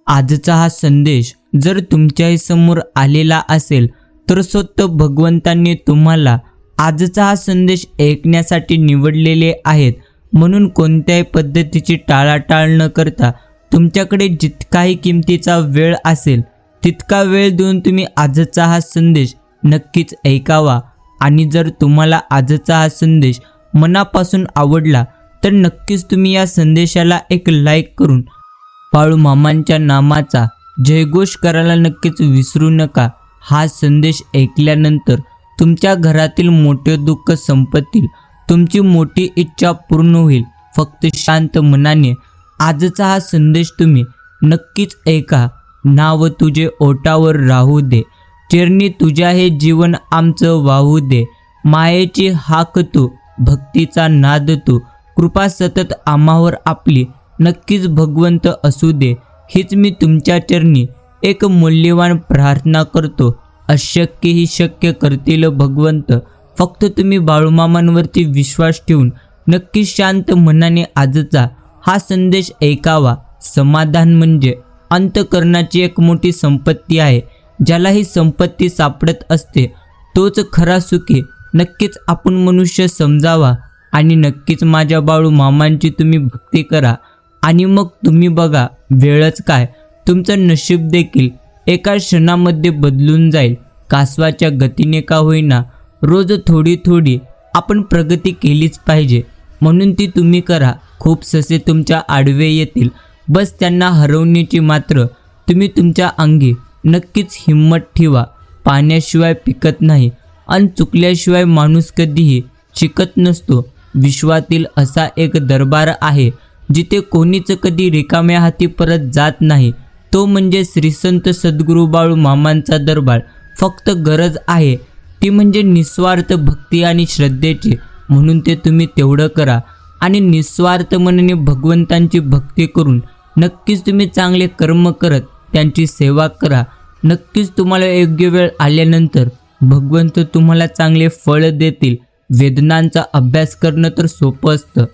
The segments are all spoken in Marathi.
आजचा हा संदेश जर तुमच्याही समोर आलेला असेल तर स्वतः भगवंतांनी तुम्हाला आजचा हा संदेश ऐकण्यासाठी निवडलेले आहेत। म्हणून कोणत्याही पद्धतीची टाळाटाळ न करता तुमच्याकडे जितकाही किमतीचा वेळ असेल तितका वेळ देऊन तुम्ही आजचा हा संदेश नक्कीच ऐकावा। आणि जर तुम्हाला आजचा हा संदेश मनापासून आवडला तर नक्कीच तुम्ही या संदेशाला एक लाईक करून बाळूमामांच्या नामाचा जयघोष करायला नक्कीच विसरू नका। हा संदेश ऐकल्यानंतर तुमच्या घरातील मोठे दुःख संपतील, तुमची मोठी इच्छा पूर्ण होईल। फक्त शांत मनाने आजचा हा संदेश तुम्ही नक्कीच ऐका। नाव तुझे ओठावर राहू दे, चरणी तुझ्या हे जीवन आमचं वाहू दे। मायेची हाक तू, भक्तीचा नाद तू, कृपा सतत आम्हावर आपली नक्कीच भगवंत असू दे। हीच मी तुमच्या चरणी एक मूल्यवान प्रार्थना करतो। अशक्य ही शक्य करतील भगवंत। फक्त तुम्ही बाळूमामांवरती विश्वास ठेवून नक्की शांत मनाने आजचा हा संदेश ऐकावा। समाधान म्हणजे अंतःकरणाची एक मोठी संपत्ती आहे। ज्याला ही संपत्ती सापडत असते तोच खरा सुखी। नक्कीच आपण मनुष्य समजावा आणि नक्कीच माझ्या बाळूमामांची तुम्ही भक्ती करा आणि मग तुम्ही बघा वेळच काय, तुमचं नशीब देखील एका क्षणामध्ये बदलून जाईल। कासवाच्या गतीने का होईना रोज थोडी थोडी आपण प्रगती केलीच पाहिजे, म्हणून ती तुम्ही करा। खूप ससे तुमच्या आडवे येतील, बस त्यांना हरवण्याची मात्र तुम्ही तुमच्या अंगी नक्कीच हिम्मत ठेवा। पाण्याशिवाय पिकत नाही आणि चुकल्याशिवाय माणूस कधीही शिकत नसतो। विश्वातील असा एक दरबार आहे जिथे कोणीच कधी रिकाम्या हाती परत जात नाही, तो म्हणजे श्री संत सद्गुरू बाळूमामांचा दरबार। फक्त गरज आहे ती म्हणजे निस्वार्थ भक्ती आणि श्रद्धेची, म्हणून ते तुम्ही तेवढं करा आणि निस्वार्थ मनाने भगवंतांची भक्ती करून नक्कीच तुम्ही चांगले कर्म करत त्यांची सेवा करा। नक्कीच तुम्हाला योग्य वेळ आल्यानंतर भगवंत तुम्हाला चांगले फळ देतील। वेदनांचा अभ्यास करणं तर सोपं असतं,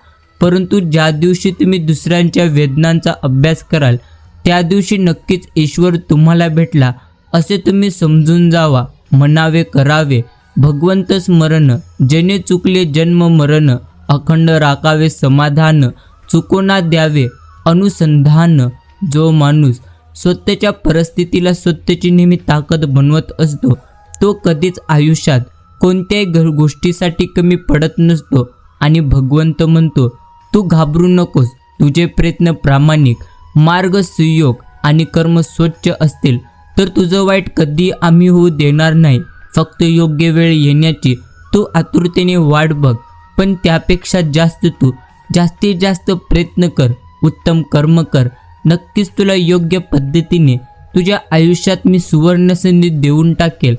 परंतु ज्या दिवशी तुम्ही दुसऱ्यांच्या वेदनांचा अभ्यास कराल त्या दिवशी नक्कीच ईश्वर तुम्हाला भेटला असे तुम्ही समजून जावा। म्हणावे करावे भगवंत स्मरण, जेणे चुकले जन्म मरण। अखंड राखावे समाधान, चुकोना द्यावे अनुसंधान। जो माणूस स्वतःच्या परिस्थितीला स्वतःची नेहमी ताकद बनवत असतो तो कधीच आयुष्यात कोणत्याही गोष्टीसाठी कमी पडत नसतो। आणि भगवंत म्हणतो तू घाबरू नकोस, तुझे प्रयत्न प्रामाणिक, मार्ग सुयोग आणि कर्म स्वच्छ असतील तर तुझं वाईट कधी आम्ही होऊ देणार नाही। फक्त योग्य वेळ येण्याची तू आतुरतेने वाट बघ, पण त्यापेक्षा जास्त तू जास्तीत जास्त प्रयत्न कर, उत्तम कर्म कर। नक्कीच तुला योग्य पद्धतीने तुझ्या आयुष्यात मी सुवर्ण संधी देऊन टाकेल।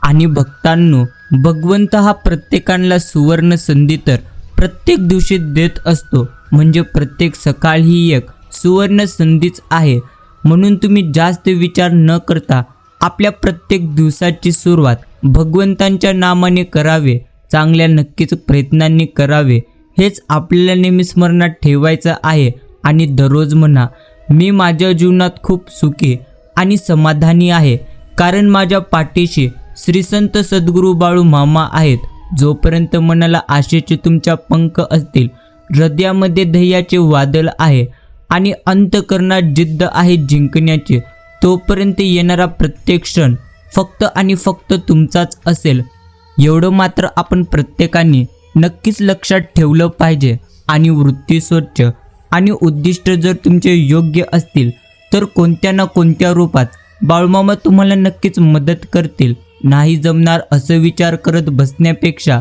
आणि भक्तांनो, भगवंत हा प्रत्येकाला सुवर्ण संधी तर प्रत्येक दिवशी देत असतो, म्हणजे प्रत्येक सकाळ ही एक सुवर्ण संधीच आहे। म्हणून तुम्ही जास्त विचार न करता आपल्या प्रत्येक दिवसाची सुरुवात भगवंतांच्या नामाने करावे, चांगल्या नक्कीच प्रयत्नांनी करावे। हेच आपल्याला नेहमी स्मरणात ठेवायचं आहे। आणि दररोज म्हणा मी माझ्या जीवनात खूप सुखी आणि समाधानी आहे, कारण माझ्या पाठीशी श्री संत सद्गुरू बाळूमामा आहेत। जोपर्यंत मनाला आशेचे तुमच्या पंख असतील, हृदयामध्ये ध्येयाचे वादळ आहे आणि अंतःकरणात जिद्द आहे जिंकण्याची, तोपर्यंत येणारा प्रत्येक क्षण फक्त आणि फक्त तुमचाच असेल। एवढं मात्र आपण प्रत्येकाने नक्कीच लक्षात ठेवलं पाहिजे। आणि वृत्ती स्वच्छ आणि उद्दिष्ट जर तुमचे योग्य असतील तर कोणत्या ना कोणत्या रूपात बाळूमामा तुम्हाला नक्कीच मदत करतील। नाही जमणार असं विचार करत बसण्यापेक्षा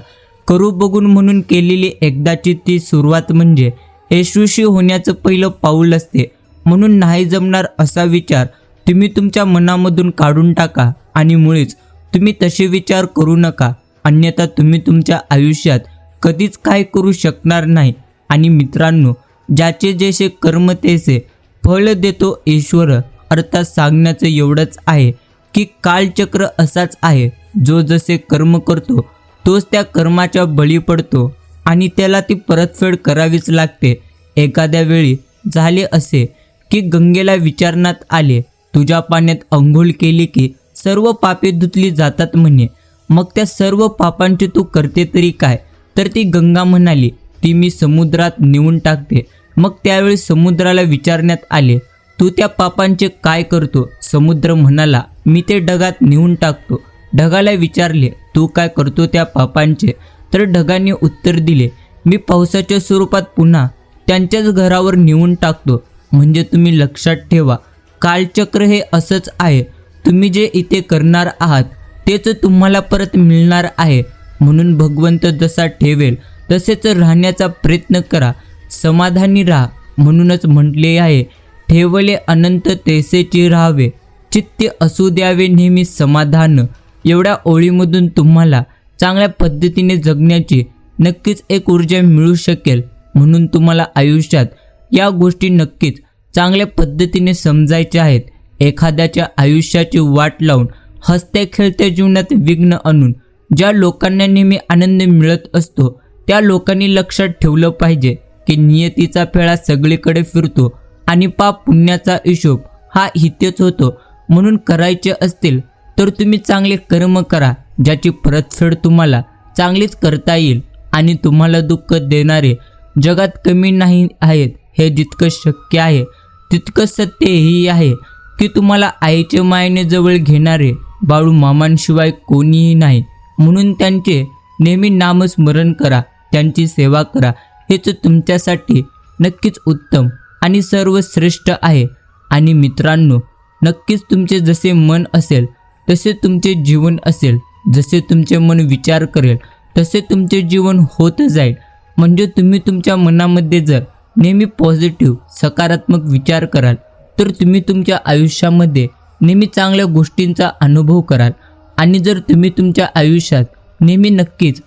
करू बघून म्हणून केलेली एकदाची ती सुरुवात म्हणजे यशस्वी होण्याचं पहिलं पाऊल असते। म्हणून नाही जमणार असा विचार तुम्ही तुमच्या मनामधून काढून टाका आणि मुळीच तुम्ही तसे विचार करू नका, अन्यथा तुम्ही तुमच्या आयुष्यात कधीच काय करू शकणार नाही। आणि मित्रांनो, ज्याचे जसे कर्म तेसे फळ देतो ईश्वर, अर्थात सांगण्याचं एवढंच आहे की कालचक्र असाच आहे, जो जसे कर्म करतो तोच त्या कर्माच्या बळी पडतो आणि त्याला ती परतफेड करावीच लागते। एखाद्या वेळी झाले असे की गंगेला विचारण्यात आले, तुझ्या पाण्यात अंघोळ केली की सर्व पापे धुतली जातात म्हणे. मग त्या सर्व पापांचे तू करते तरी काय? तर ती गंगा म्हणाली, ती मी समुद्रात नेऊन टाकते. मग त्यावेळी समुद्राला विचारण्यात आले, तू त्या पापांचे काय करतो? समुद्र म्हणाला, मी ते ढगात नेऊन टाकतो. ढगाला विचारले, तू काय करतो त्या पापांचे? तर ढगाने उत्तर दिले, मी पावसाच्या स्वरूपात पुन्हा त्यांच्याच घरावर नेऊन टाकतो. म्हणजे तुम्ही लक्षात ठेवा, कालचक्र हे असंच आहे. तुम्ही जे इथे करणार आहात तेच तुम्हाला परत मिळणार आहे. म्हणून भगवंत जसा ठेवेल तसेच राहण्याचा प्रयत्न करा, समाधानी राहा. म्हणूनच म्हटले आहे, ठेवले अनंत तैसेची राहावे, चित्ते असू द्यावे नेहमी समाधान. एवढ्या ओळीमधून तुम्हाला चांगल्या पद्धतीने जगण्याची नक्कीच एक ऊर्जा मिळू शकेल. म्हणून तुम्हाला आयुष्यात या गोष्टी नक्कीच चांगल्या पद्धतीने समजायच्या आहेत. एखाद्याच्या आयुष्याची वाट लावून हसत्या खेळत्या जीवनात विघ्न आणून ज्या लोकांना नेहमी आनंद मिळत असतो त्या लोकांनी लक्षात ठेवलं पाहिजे की नियतीचा फेळा सगळीकडे फिरतो आणि पाप पुण्याचा हिशोब हा इथेच होतो. म्हणून करायचे असतील तर तुम्ही चांगले कर्म करा, ज्याची परतफेड तुम्हाला चांगलीच करता येईल. आणि तुम्हाला दुःख देणारे जगात कमी नाही आहेत हे जितकं शक्य आहे तितकं सत्यही आहे की तुम्हाला आईच्या मायेने जवळ घेणारे बाळू मामांशिवाय कोणीही नाही. म्हणून त्यांचे नेहमी नामस्मरण करा, त्यांची सेवा करा. हेच तुमच्यासाठी नक्कीच उत्तम आणि सर्वश्रेष्ठ आहे. आणि मित्रांनो, नक्कीच तुमचे जसे मन असेल तसे तुमचे जीवन असेल. जसे तुमचे मन विचार करेल तसे तुमचे जीवन होत जाईल. म्हणजे तुम्ही तुमच्या मनामध्ये जर नेहमी पॉझिटिव्ह सकारात्मक विचार कराल तर तुम्ही तुमच्या आयुष्यामध्ये नेहमी चांगल्या गोष्टींचा अनुभव कराल. आणि जर तुम्ही तुमच्या आयुष्यात नेहमी नक्कीच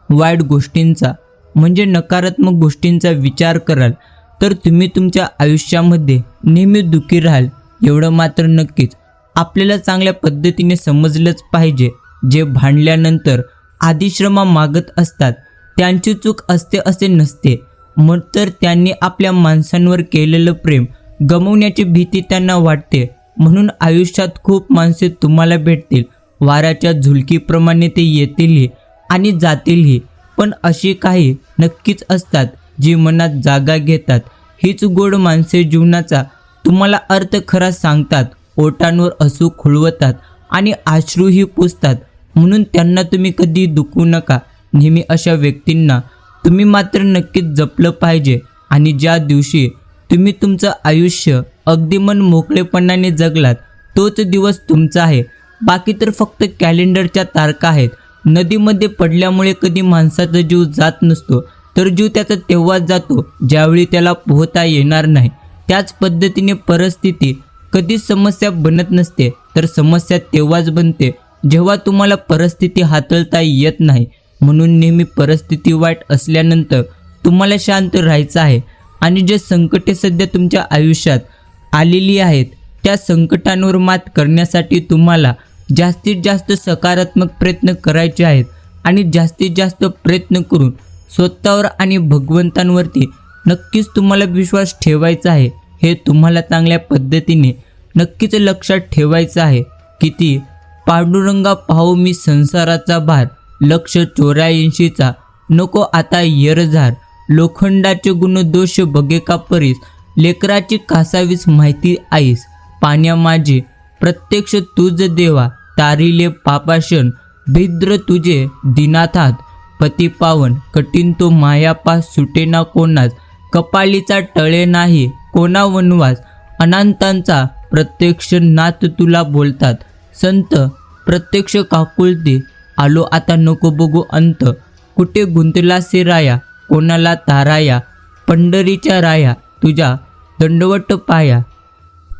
वाईट गोष्टींचा म्हणजे नकारात्मक गोष्टींचा विचार कराल तर तुम्ही तुमच्या आयुष्यामध्ये नेहमी दुःखी राहाल. एवढं मात्र नक्कीच आपल्याला चांगल्या पद्धतीने समजलंच पाहिजे. जे भांडल्यानंतर आदिश्रमा मागत असतात त्यांची चूक असते असे नसते. मग तर त्यांनी आपल्या माणसांवर केलेलं प्रेम गमावण्याची भीती त्यांना वाटते. म्हणून आयुष्यात खूप माणसे तुम्हाला भेटतील, वाऱ्याच्या झुलकीप्रमाणे ते येतीलही आणि जातीलही. पण अशी काही नक्कीच असतात जी मनात जागा घेतात. हीच गोड माणसे जीवनाचा तुम्हाला अर्थ खरा सांगतात, ओठांवर असू खुळवतात आणि अश्रूही पुसतात. म्हणून त्यांना तुम्ही कधी दुखवू नका. नेहमी अशा व्यक्तींना तुम्ही मात्र नक्कीच जपलं पाहिजे. आणि ज्या दिवशी तुम्ही तुमचं आयुष्य अगदी मन मोकळेपणाने जगलात तोच दिवस तुमचा आहे. बाकी तर फक्त कॅलेंडरच्या तारखा आहेत. नदीमध्ये पडल्यामुळे कधी माणसाचा जीव जात नसतो, तर जीव त्याचा तेव्हाच जातो ज्यावेळी त्याला पोहता येणार नाही. त्याच पद्धतीने परिस्थिती कधीच समस्या बनत नसते, तर समस्या तेव्हाच बनते जेव्हा तुम्हाला परिस्थिती हाताळता येत नाही. म्हणून नेहमी परिस्थिती वाईट असल्यानंतर तुम्हाला शांत राहायचं आहे. आणि जे संकटे सध्या तुमच्या आयुष्यात आलेली आहेत त्या संकटांवर मात करण्यासाठी तुम्हाला जास्तीत जास्त सकारात्मक प्रयत्न करायचे आहेत. आणि जास्तीत जास्त प्रयत्न करून स्वतःवर आणि भगवंतांवरती नक्कीच तुम्हाला विश्वास ठेवायचा आहे. हे तुम्हाला चांगल्या पद्धतीने नक्कीच लक्षात ठेवायचं आहे. किती पांडुरंगा पाहू मी संसाराचा भार, लक्ष 84चा नको आता येरझार. लोखंडाचे गुण दोष बघे का परीस, लेकराची कासावीस माहिती आईस. पाण्या माझे प्रत्यक्ष तुझ देवा, तारिले पापाशन भिद्र तुझे दिनाथात. पती पावन कठीण तो मायापास, सुटेना कोणास कपालीचा टळे नाही कोणा वनवास. अनंतांचा प्रत्यक्ष नाथ तुला बोलतात, संत प्रत्यक्ष काकुळते. आलो आता नको बघू अंत, कुठे गुंतला से राया कोणाला ताराया. पंढरीच्या राया तुझ्या दंडवट पाया.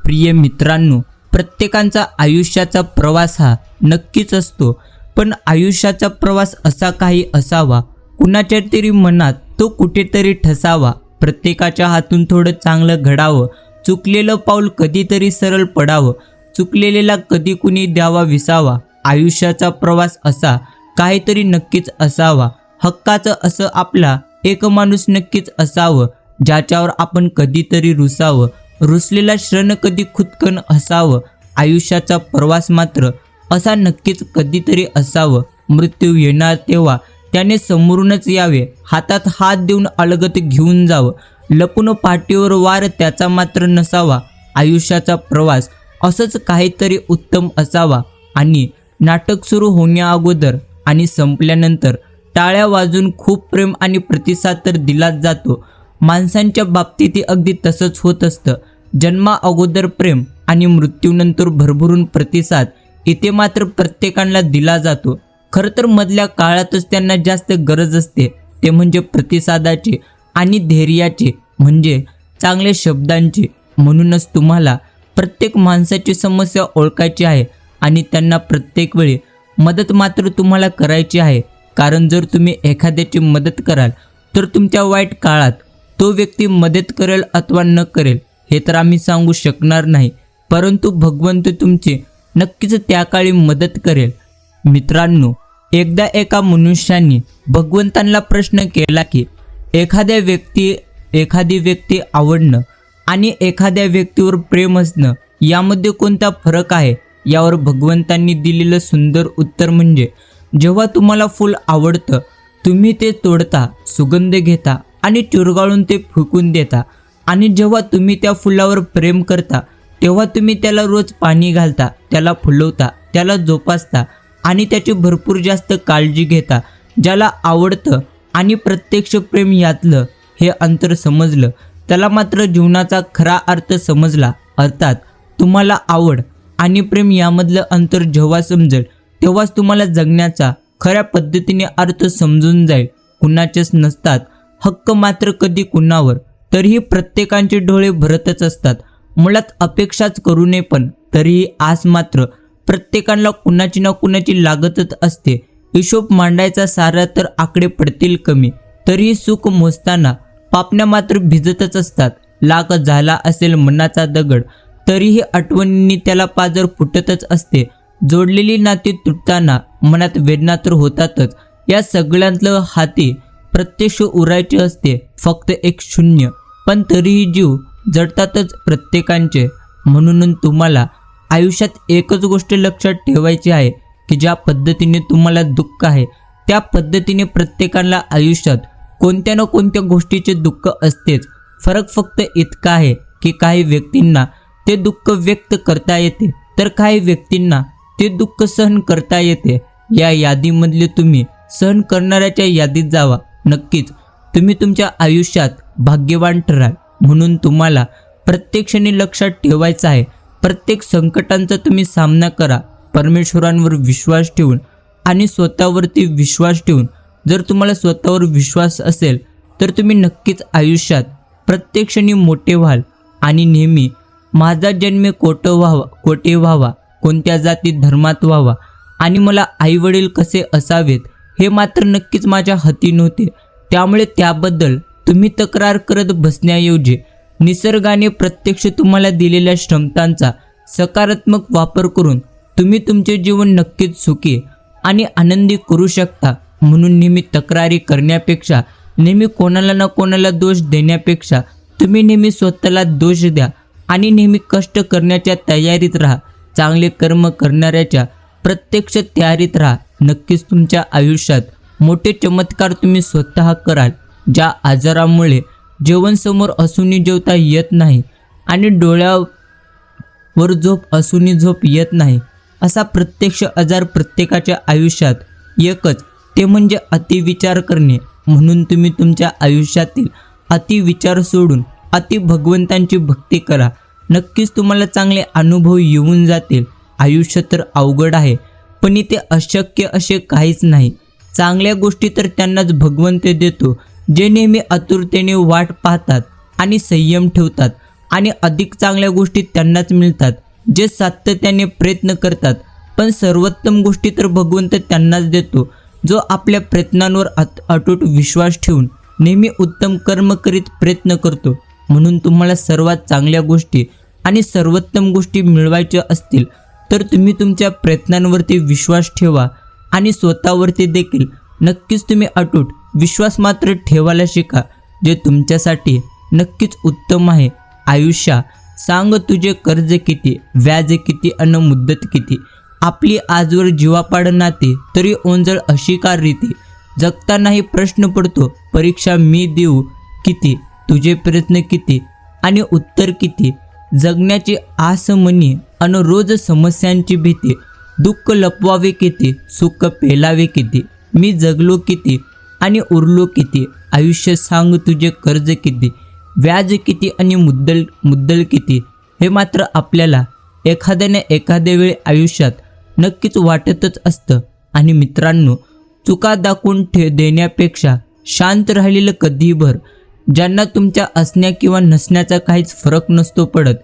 प्रिय मित्रांनो, प्रत्येकाचा आयुष्याचा प्रवास हा नक्कीच असतो, पण आयुष्याचा प्रवास असा काही असावा कुणाच्या तरी मनात तो कुठेतरी ठसावा. प्रत्येकाच्या हातून थोडं चांगलं घडावं, चुकलेलं पाऊल कधीतरी सरळ पडावं, चुकलेला कधी कुणी द्यावा विसावा. आयुष्याचा प्रवास असा काहीतरी नक्कीच असावा. हक्काचं असं आपला एक माणूस नक्कीच असावं, ज्याच्यावर आपण कधीतरी रुसावं. रुसलेला क्षण कधी खुदकन असावं, आयुष्याचा प्रवास मात्र असा नक्कीच कधीतरी असावं. मृत्यू येणार तेव्हा त्याने समोरूनच यावे, हातात हात देऊन अलगत घेऊन जावं. लपून पाठीवर वार त्याचा मात्र नसावा. आयुष्याचा प्रवास असंच काहीतरी उत्तम असावा. आणि नाटक सुरू होण्याअगोदर आणि संपल्यानंतर टाळ्या वाजून खूप प्रेम आणि प्रतिसाद तर दिलाच जातो. माणसांच्या बाबतीतही अगदी तसंच होत असतं. जन्मा अगोदर प्रेम आणि मृत्यूनंतर भरभरून प्रतिसाद इथे मात्र प्रत्येकाला दिला जातो. खरं तर मधल्या काळातच त्यांना जास्त गरज असते, ते म्हणजे प्रतिसादाची आणि धैर्याची, म्हणजे चांगल्या शब्दांची. म्हणूनच तुम्हाला प्रत्येक माणसाची समस्या ओळखायची आहे आणि त्यांना प्रत्येक वेळी मदत मात्र तुम्हाला करायची आहे. कारण जर तुम्ही एखाद्याची मदत कराल तर तुमच्या वाईट काळात तो व्यक्ती मदत करेल अथवा न करेल हे तर आम्ही सांगू शकणार नाही, परंतु भगवंत तुमची नक्कीच त्या काळी मदत करेल. मित्रांनो, एकदा एका मनुष्याने भगवंतांना प्रश्न केला की एखादी व्यक्ती आवडणं आणि एखाद्या व्यक्तीवर प्रेम असणं यामध्ये कोणता फरक आहे. यावर भगवंतांनी दिलेलं सुंदर उत्तर म्हणजे, जेव्हा तुम्हाला फूल आवडतं तुम्ही ते तोडता, सुगंध घेता आणि चुरगाळून ते फेकून देता. आणि जेव्हा तुम्ही त्या फुलावर प्रेम करता तेव्हा तुम्ही त्याला रोज पाणी घालता, त्याला फुलवता, त्याला जोपासता आणि त्याची भरपूर जास्त काळजी घेता. ज्याला आवडतं आणि प्रत्यक्ष प्रेम यातलं हे अंतर समजलं त्याला मात्र जीवनाचा खरा अर्थ समजला. अर्थात तुम्हाला आवड आणि प्रेम यामधलं अंतर जेव्हा समजेल तेव्हाच तुम्हाला जगण्याचा खऱ्या पद्धतीने अर्थ समजून जाईल. कुणाचेच नसतात हक्क मात्र कधी कुणावर, तरीही प्रत्येकाचे डोळे भरतच असतात. मुळात अपेक्षाच करू नये पण तरीही आस मात्र प्रत्येकाला कुणाची ना कुणाची लागतच असते. हिशोब मांडायचा सारा तर आकडे पडतील कमी, तरीही सुख मोजताना पापण्या मात्र भिजतच असतात. लाख झाला असेल मनाचा दगड तरीही आठवणींनी त्याला पाजर फुटतच असते. जोडलेली नाती तुटताना मनात वेदना तर होतातच. या सगळ्यांतलं हाती प्रत्यक्ष उरायचे असते फक्त एक शून्य, पण तरीही जीव जडतातच प्रत्येकांचे. म्हणून तुम्हाला आयुष्यात एकच गोष्ट लक्षात ठेवायची आहे की ज्या पद्धतीने तुम्हाला दुःख आहे त्या पद्धतीने प्रत्येकाला आयुष्यात कोणत्या ना कोणत्या गोष्टीचे दुःख असतेच. फरक फक्त इतका आहे की काही व्यक्तींना ते दुःख व्यक्त करता येते तर काही व्यक्तींना ते दुःख सहन करता येते. या यादीमधले तुम्ही सहन करणाऱ्याच्या यादीत जावा. नक्कीच तुम्ही तुमच्या आयुष्यात भाग्यवान ठराल. म्हणून तुम्हाला प्रत्येक क्षणी लक्षात ठेवायचं आहे, प्रत्येक संकटांचा तुम्ही सामना करा परमेश्वरांवर विश्वास ठेवून आणि स्वतःवरती विश्वास ठेवून. जर तुम्हाला स्वतःवर विश्वास असेल तर तुम्ही नक्कीच आयुष्यात प्रत्येक क्षणी मोठे व्हाल. आणि नेहमी माझा जन्म कोठे व्हावा, कोणत्या जाती धर्मात व्हावा आणि मला आईवडील कसे असावेत हे मात्र नक्कीच माझ्या हाती नव्हते. त्यामुळे त्याबद्दल तुम्ही तक्रार करत बसण्याऐवजी निसर्गाने प्रत्यक्ष तुम्हाला दिलेल्या क्षमतांचा सकारात्मक वापर करून तुम्ही तुमचे जीवन नक्कीच सुखी आणि आनंदी करू शकता. म्हणून नेहमी तक्रारी करण्यापेक्षा, नेहमी कोणाला ना कोणाला दोष देण्यापेक्षा तुम्ही नेहमी स्वतःला दोष द्या आणि नेहमी कष्ट करण्याच्या तयारीत राहा. चांगले कर्म करणाऱ्याच्या प्रत्यक्ष तयारीत राहा. नक्कीच तुमच्या आयुष्यात मोठे चमत्कार तुम्ही स्वतः कराल. ज्या आजारामुळे जेवण समोर असूनही जेवता येत नाही आणि डोळ्यावर झोप असूनही झोप येत नाही, असा प्रत्यक्ष आजार प्रत्येकाच्या आयुष्यात एकच, ते म्हणजे अतिविचार करणे. म्हणून तुम्ही तुमच्या आयुष्यातील अतिविचार सोडून अति भगवंतांची भक्ती करा. नक्कीच तुम्हाला चांगले अनुभव येऊन जातील. आयुष्य तर अवघड आहे पण इथे अशक्य असे काहीच नाही. चांगल्या गोष्टी तर त्यांनाच भगवंत देतो जे नेहमी आतुरतेने वाट पाहतात आणि संयम ठेवतात. आणि अधिक चांगल्या गोष्टी त्यांनाच मिळतात जे सातत्याने प्रयत्न करतात. पण सर्वोत्तम गोष्टी तर भगवंत त्यांनाच देतो जो आपल्या प्रयत्नांवर अतूट विश्वास ठेवून नेहमी उत्तम कर्म करीत प्रयत्न करतो. म्हणून तुम्हाला सर्वात चांगल्या गोष्टी आणि सर्वोत्तम गोष्टी मिळवायच्या असतील तर तुम्ही तुमच्या प्रयत्नांवरती विश्वास ठेवा आणि स्वतःवरती देखील नक्कीच तुम्ही अतूट विश्वास मात्र ठेवायला शिका, जे तुमच्यासाठी नक्कीच उत्तम आहे. आयुष्य सांग तुझे कर्ज किती, व्याज किती अन मुद्दत किती. आपली आजवर जीवापाड नाते, तरी ओंजळ अशी का रीती. जगतानाही प्रश्न पडतो, परीक्षा मी देऊ किती. तुझे प्रयत्न किती आणि उत्तर किती. जगण्याची आस मनी अन रोज समस्यांची भीती. दुःख लपवावे किती, सुख पेलावे किती. मी जगलो किती आणि उरलो किती. आयुष्य सांग तुझे कर्ज किती, व्याज किती आणि मुद्दल किती. हे मात्र आपल्याला एखाद्याने एखाद्या वेळी आयुष्यात नक्कीच वाटतच असतं. आणि मित्रांनो, चुका दाखवून देण्यापेक्षा शांत राहिलेलं कधीही बरं. ज्यांना तुमच्या असण्या किंवा नसण्याचा काहीच फरक नसतो पडत,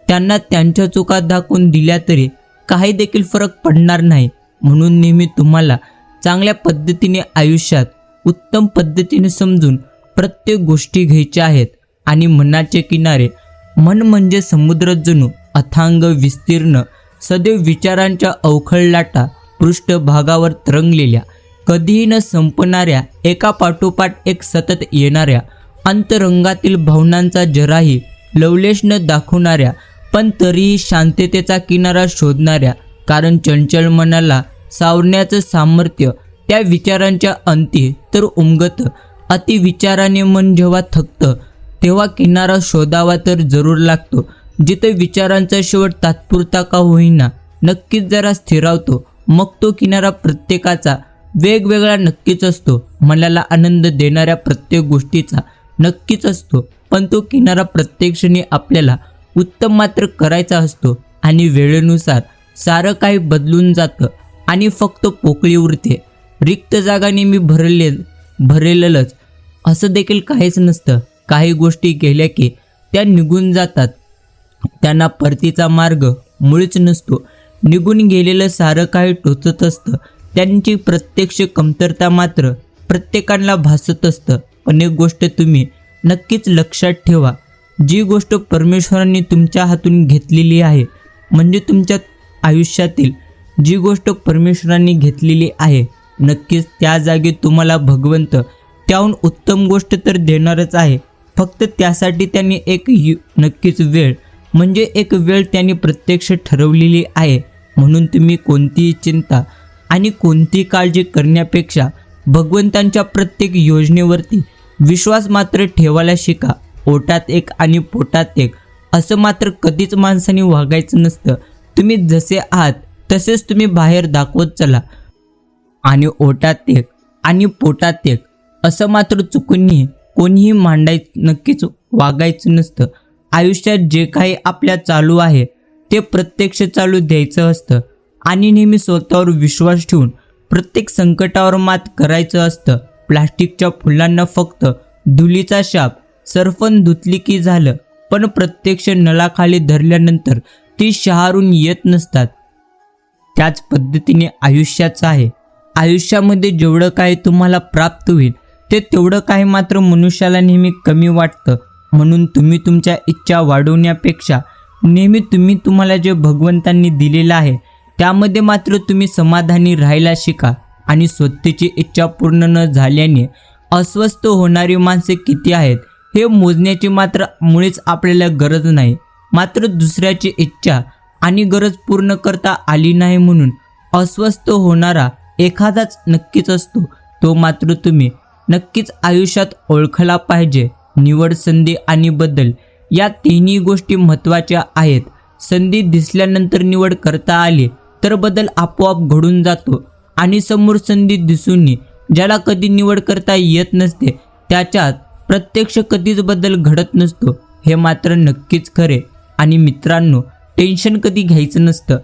त्यांना त्यांच्या चुका दाखवून दिल्या तरी काही देखील फरक पडणार नाही. म्हणून नेहमी तुम्हाला चांगल्या पद्धतीने आयुष्यात उत्तम पद्धतीने समजून प्रत्येक गोष्टी घ्यायच्या आहेत. आणि मनाचे किनारे, मन म्हणजे समुद्र जणू अथांग विस्तीर्ण, सदैव विचारांच्या अवखळ लाटा पृष्ठभागावर तरंगलेल्या, कधीही न संपणाऱ्या, एका पाठोपाठ एक सतत येणाऱ्या, अंतरंगातील भावनांचा जराही लवलेश न दाखवणाऱ्या, पण तरीही शांततेचा किनारा शोधणाऱ्या. कारण चंचल मनाला सावरण्याचं सामर्थ्य त्या विचारांच्या अंती तर उमगतं. अतिविचाराने मन जेव्हा थकतं, तेव्हा किनारा शोधावा तर जरूर लागतो. जिथे विचारांचा शेवट तात्पुरता का होईना नक्कीच जरा स्थिरावतो. मग तो किनारा प्रत्येकाचा वेगवेगळा नक्कीच असतो. मनाला आनंद देणाऱ्या प्रत्येक गोष्टीचा नक्कीच असतो, पण तो किनारा प्रत्येक क्षणी आपल्याला उत्तम मात्र करायचा असतो. आणि वेळेनुसार सारं काही बदलून जातं आणि फक्त पोकळी उरते. रिक्त जागा नेहमी भरलेलंच असं देखील काहीच नसतं. काही गोष्टी गेल्या की त्या निघून जातात, त्यांना परतीचा मार्ग मुळीच नसतो. निघून गेलेलं सारं काही टोचत असतं. त्यांची प्रत्यक्ष कमतरता मात्र प्रत्येकाला भासत असतं. पण एक गोष्ट तुम्ही नक्कीच लक्षात ठेवा, जी गोष्ट परमेश्वरांनी तुमच्या हातून घेतलेली आहे, म्हणजे तुमच्या आयुष्यातील जी गोष्ट परमेश्वरांनी घेतलेली आहे, नक्कीच त्या जागी तुम्हाला भगवंत त्याहून उत्तम गोष्ट तर देणारच आहे. फक्त त्यासाठी त्यांनी नक्कीच वेळ, म्हणजे एक वेळ त्यांनी प्रत्यक्ष ठरवलेली आहे. म्हणून तुम्ही कोणतीही चिंता आणि कोणती काळजी करण्यापेक्षा भगवंतांच्या प्रत्येक योजनेवरती विश्वास मात्र ठेवायला शिका. ओटात एक आणि पोटात एक असं मात्र कधीच माणसाने वागायचं नसतं. तुम्ही जसे आहात तसेच तुम्ही बाहेर दाखवत चला. आणि ओटात एक आणि पोटात एक असं मात्र चुकूनही कोणीही नक्कीच वागायचं नसतं. आयुष्यात जे काही आपल्या चालू आहे ते प्रत्यक्ष चालू द्यायचं असतं आणि नेहमी स्वतःवर विश्वास ठेवून प्रत्येक संकटावर मात करायचं असतं. प्लास्टिकच्या फुलांना फक्त धुलीचा शाप, सरफन धुतली की झालं, पण प्रत्यक्ष नळाखाली धरल्यानंतर ती शहारून येत नसतात. त्याच पद्धतीने आयुष्याचं आहे. आयुष्यामध्ये जेवढं काही तुम्हाला प्राप्त होईल ते तेवढं काही मात्र मनुष्याला नेहमी कमी वाटतं. म्हणून तुम्ही तुमच्या इच्छा वाढवण्यापेक्षा नेहमी तुम्हाला जे भगवंतांनी दिलेलं आहे त्यामध्ये मात्र तुम्ही समाधानी राहायला शिका. आणि स्वतःची इच्छा पूर्ण न झाल्याने अस्वस्थ होणारी माणसे किती आहेत हे मोजण्याची मात्र मुळीच आपल्याला गरज नाही. मात्र दुसऱ्याची इच्छा आणि गरज पूर्ण करता आली नाही म्हणून अस्वस्थ होणारा एखादाच नक्कीच असतो. तो मात्र तुम्ही नक्कीच आयुष्यात ओळखला पाहिजे. निवड, संधी आणि बदल या तिन्ही गोष्टी महत्त्वाच्या आहेत. संधी दिसल्यानंतर निवड करता आली तर बदल आपोआप घडून जातो. आणि समोर संधी दिसूनही ज्याला कधी निवड करता येत नसते त्याच्यात प्रत्यक्ष कधीच बदल घडत नसतो. हे मात्र नक्कीच खरे. आणि मित्रांनो, टेन्शन कधी घ्यायचं नसतं.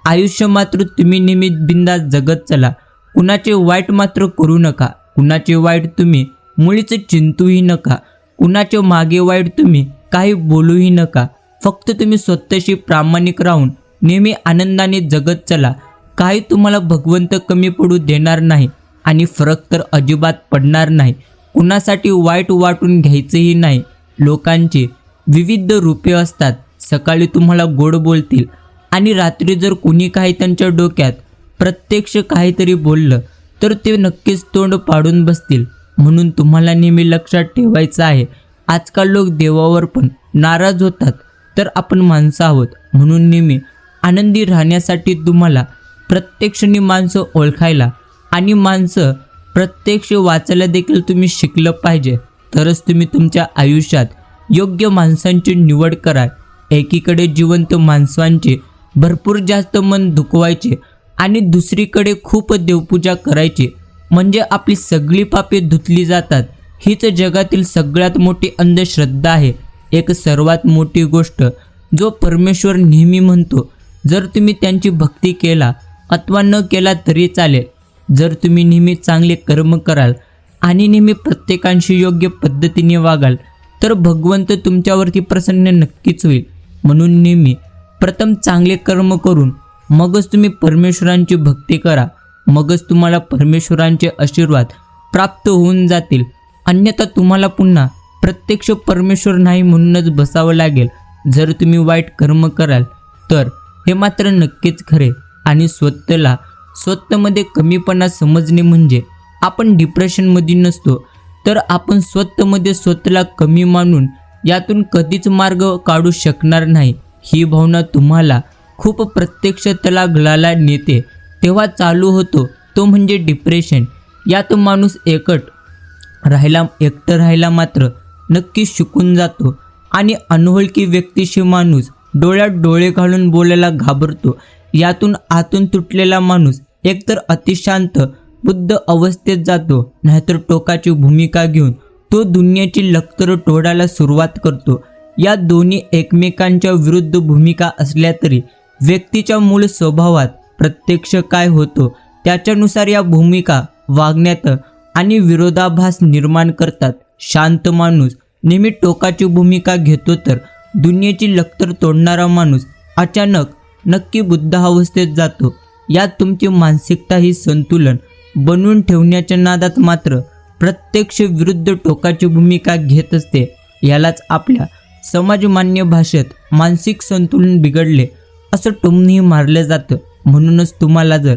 आयुष्य मात्र तुम्ही नेहमी बिंदास जगत चला. कुणाचे वाईट मात्र करू नका. कुणाचे वाईट तुम्ही मुळीच चिंतूही नका. कुणाचे मागे वाईट तुम्ही काही बोलूही नका. फक्त तुम्ही स्वतःशी प्रामाणिक राहून नेहमी आनंदाने जगत चला. काही तुम्हाला भगवंत कमी पडू देणार नाही आणि फरक तर अजिबात पडणार नाही. कुणासाठी वाईट वाटून घ्यायचंही नाही. लोकांची विविध रूपे असतात. सकाळी तुम्हाला गोड बोलतील आणि रात्री जर कोणी काही त्यांच्या डोक्यात प्रत्यक्ष काहीतरी बोललं तर ते नक्कीच तोंड पाडून बसतील. म्हणून तुम्हाला नेहमी लक्षात ठेवायचं आहे, आजकाल लोक देवावर पण नाराज होतात तर आपण माणसं आहोत. म्हणून नेहमी आनंदी राहण्यासाठी तुम्हाला प्रत्येक क्षणी माणसं ओळखायला आणि माणसं प्रत्यक्ष वाचायला देखील तुम्ही शिकलं पाहिजे. तरच तुम्ही तुमच्या आयुष्यात योग्य माणसांची निवड कराल. एकीकडे जिवंत माणसांचे भरपूर जास्त मन दुखवायचे आणि दुसरीकडे खूप देवपूजा करायची म्हणजे आपली सगळी पापे धुतली जातात. हीच जगातील सगळ्यात मोठी अंधश्रद्धा आहे. एक सर्वात मोठी गोष्ट जो परमेश्वर नेहमी म्हणतो, जर तुम्ही त्यांची भक्ती केला अथवा न केला तरी चालेल. जर तुम्ही नेहमी चांगले कर्म कराल आणि नेहमी प्रत्येकांशी योग्य पद्धतीने वागाल तर भगवंत तुमच्यावरती प्रसन्न नक्कीच होईल. म्हणून नेहमी प्रथम चांगले कर्म करून मगच तुम्ही परमेश्वरांची भक्ती करा. मगच तुम्हाला परमेश्वरांचे आशीर्वाद प्राप्त होऊन जातील. अन्यथा तुम्हाला पुन्हा प्रत्यक्ष परमेश्वर नाही म्हणूनच बसावं लागेल. जर तुम्ही वाईट कर्म कराल तर हे मात्र नक्कीच खरे. आणि स्वतःमध्ये कमीपणा समजणे म्हणजे आपण डिप्रेशनमध्ये नसतो, तर आपण स्वतःमध्ये स्वतःला कमी मानून यातून कधीच मार्ग काढू शकणार नाही. ही भावना तुम्हाला खूप प्रत्यक्ष तलागला नेते तेव्हा चालू होतो तो म्हणजे डिप्रेशन. यात माणूस एकटं राहायला मात्र नक्की शिकून जातो आणि अनोळखी व्यक्तीशी माणूस डोळ्यात डोळे घालून बोलायला घाबरतो. यातून आतून तुटलेला माणूस एकतर अतिशांत बुद्ध अवस्थेत जातो, नाहीतर टोकाची भूमिका घेऊन तो दुनियाची लक्तर तोडायला सुरुवात करतो. या दोन्ही एकमेकांच्या विरुद्ध भूमिका असल्या तरी व्यक्तीच्या मूळ स्वभावात प्रत्यक्ष काय होतो त्याच्यानुसार या भूमिका वागण्यात आणि विरोधाभास निर्माण करतात. शांत माणूस नेहमी टोकाची भूमिका घेतो तर दुनियेची लक्तर तोडणारा माणूस अचानक नक्की बुद्ध अवस्थेत जातो. यात तुमची मानसिकता ही संतुलन बनवून ठेवण्याच्या नादात मात्र प्रत्यक्ष विरुद्ध टोकाची भूमिका घेत असते. यालाच आपल्या समाजमान्य भाषेत मानसिक संतुलन बिघडले असं टोमणंही मारलं जातं. म्हणूनच तुम्हाला जर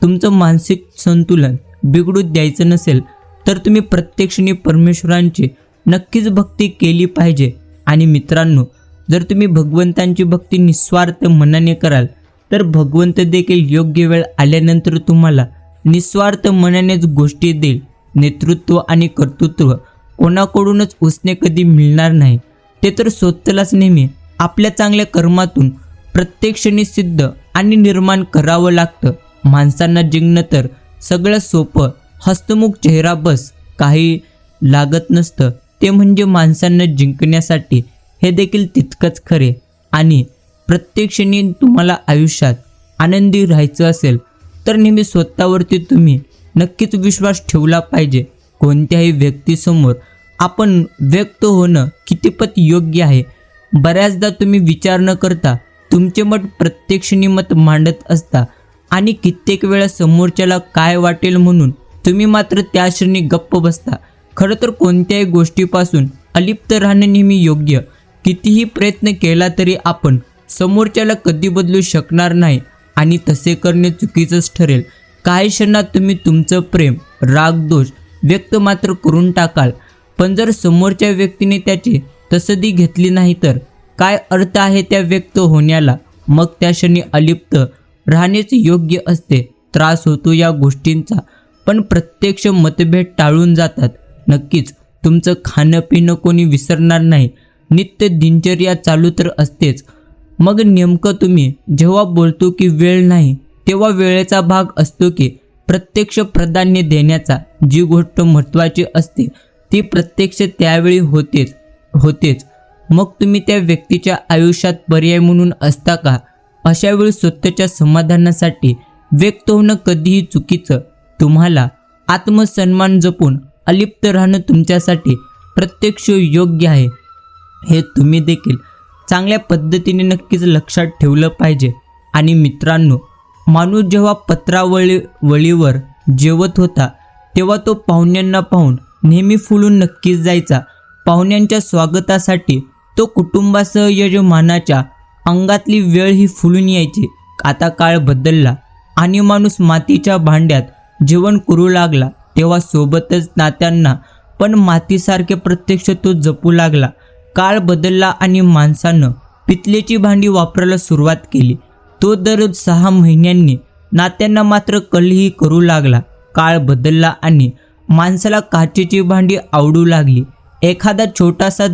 तुमचं मानसिक संतुलन बिघडू द्यायचं नसेल तर तुम्ही प्रत्यक्षाने परमेश्वरांची नक्कीच भक्ती केली पाहिजे. आणि मित्रांनो, जर तुम्ही भगवंतांची भक्ती निस्वार्थ मनाने कराल तर भगवंत देखील योग्य वेळ आल्यानंतर तुम्हाला निस्वार्थ मनानेच गोष्टी देईल. नेतृत्व आणि कर्तृत्व कोणाकडूनच उसने कधी मिळणार नाही. ते तर स्वतःलाच नेहमी आपल्या चांगल्या कर्मातून प्रत्यक्षाने सिद्ध आणि निर्माण करावं लागतं. माणसांना जिंकणं तर सगळं सोपं, हस्तमुख चेहरा बस काही लागत नसतं. ते म्हणजे माणसांना जिंकण्यासाठी हे देखील तितकंच खरे. आणि प्रत्यक्षाने तुम्हाला आयुष्यात आनंदी राहायचं असेल तर नेहमी स्वतःवरती तुम्ही नक्कीच विश्वास ठेवला पाहिजे. कोणत्याही व्यक्तीसमोर आपण व्यक्त होणं कितीपत योग्य आहे. बऱ्याचदा तुम्ही विचार न करता तुमचे मत प्रत्यक्षाने मत मांडत असता आणि कित्येक वेळा समोरच्याला काय वाटेल म्हणून तुम्ही मात्र त्या क्षणी गप्प बसता. खरं तर कोणत्याही गोष्टीपासून अलिप्त राहणं नेहमी योग्य. कितीही प्रयत्न केला तरी आपण समोरच्याला कधी बदलू शकणार नाही आणि तसे करणे चुकीचंच ठरेल. काही क्षणात तुम्ही तुमचं प्रेम, राग, दोष व्यक्त मात्र करून टाकाल, पण जर समोरच्या व्यक्तीने त्याची तसदी घेतली नाही तर काय अर्थ आहे त्या व्यक्त होण्याला. मग त्या क्षणी अलिप्त राहणेच योग्य असते. त्रास होतो या गोष्टींचा, पण प्रत्यक्ष मतभेद टाळून जातात. नक्कीच तुमचं खाणं पिणं कोणी विसरणार नाही. नित्य दिनचर्या चालू तर असतेच. मग नेमकं तुम्ही जेव्हा बोलतो की वेळ नाही तेव्हा वेळेचा भाग असतो की प्रत्यक्ष प्राधान्य देण्याचा. जी गोष्ट महत्त्वाची असते ती प्रत्यक्ष त्यावेळी होतेच. मग तुम्ही त्या व्यक्तीच्या आयुष्यात पर्याय म्हणून असता का? अशा वेळी स्वतःच्या समाधानासाठी व्यक्त होणं कधीही चुकीचं. तुम्हाला आत्मसन्मान जपून अलिप्त राहणं तुमच्यासाठी प्रत्यक्ष योग्य आहे. हे तुम्ही देखील चांगल्या पद्धतीने नक्कीच लक्षात ठेवलं पाहिजे. आणि मित्रांनो, माणूस जेव्हा पत्रावळीवर जेवत होता तेव्हा तो पाहुण्यांना पाहून नेहमी फुलून नक्कीच जायचा. पाहुण्यांच्या स्वागतासाठी तो कुटुंबासह यजमानाच्या अंगातली वेळ ही फुलून यायची. आता काळ बदलला आणि माणूस मातीच्या भांड्यात जेवण करू लागला. तेव्हा सोबतच नात्यांना पण मातीसारखे प्रत्यक्ष तो जपू लागला. काळ बदलला आणि माणसानं पितलेची भांडी वापरायला सुरुवात केली. तो दर 6 महिन्यांनी नात्यांना मात्र कलही करू लागला. काळ बदलला आणि माणसाला काचेची भांडी आवडू लागली. एखादा छोटासा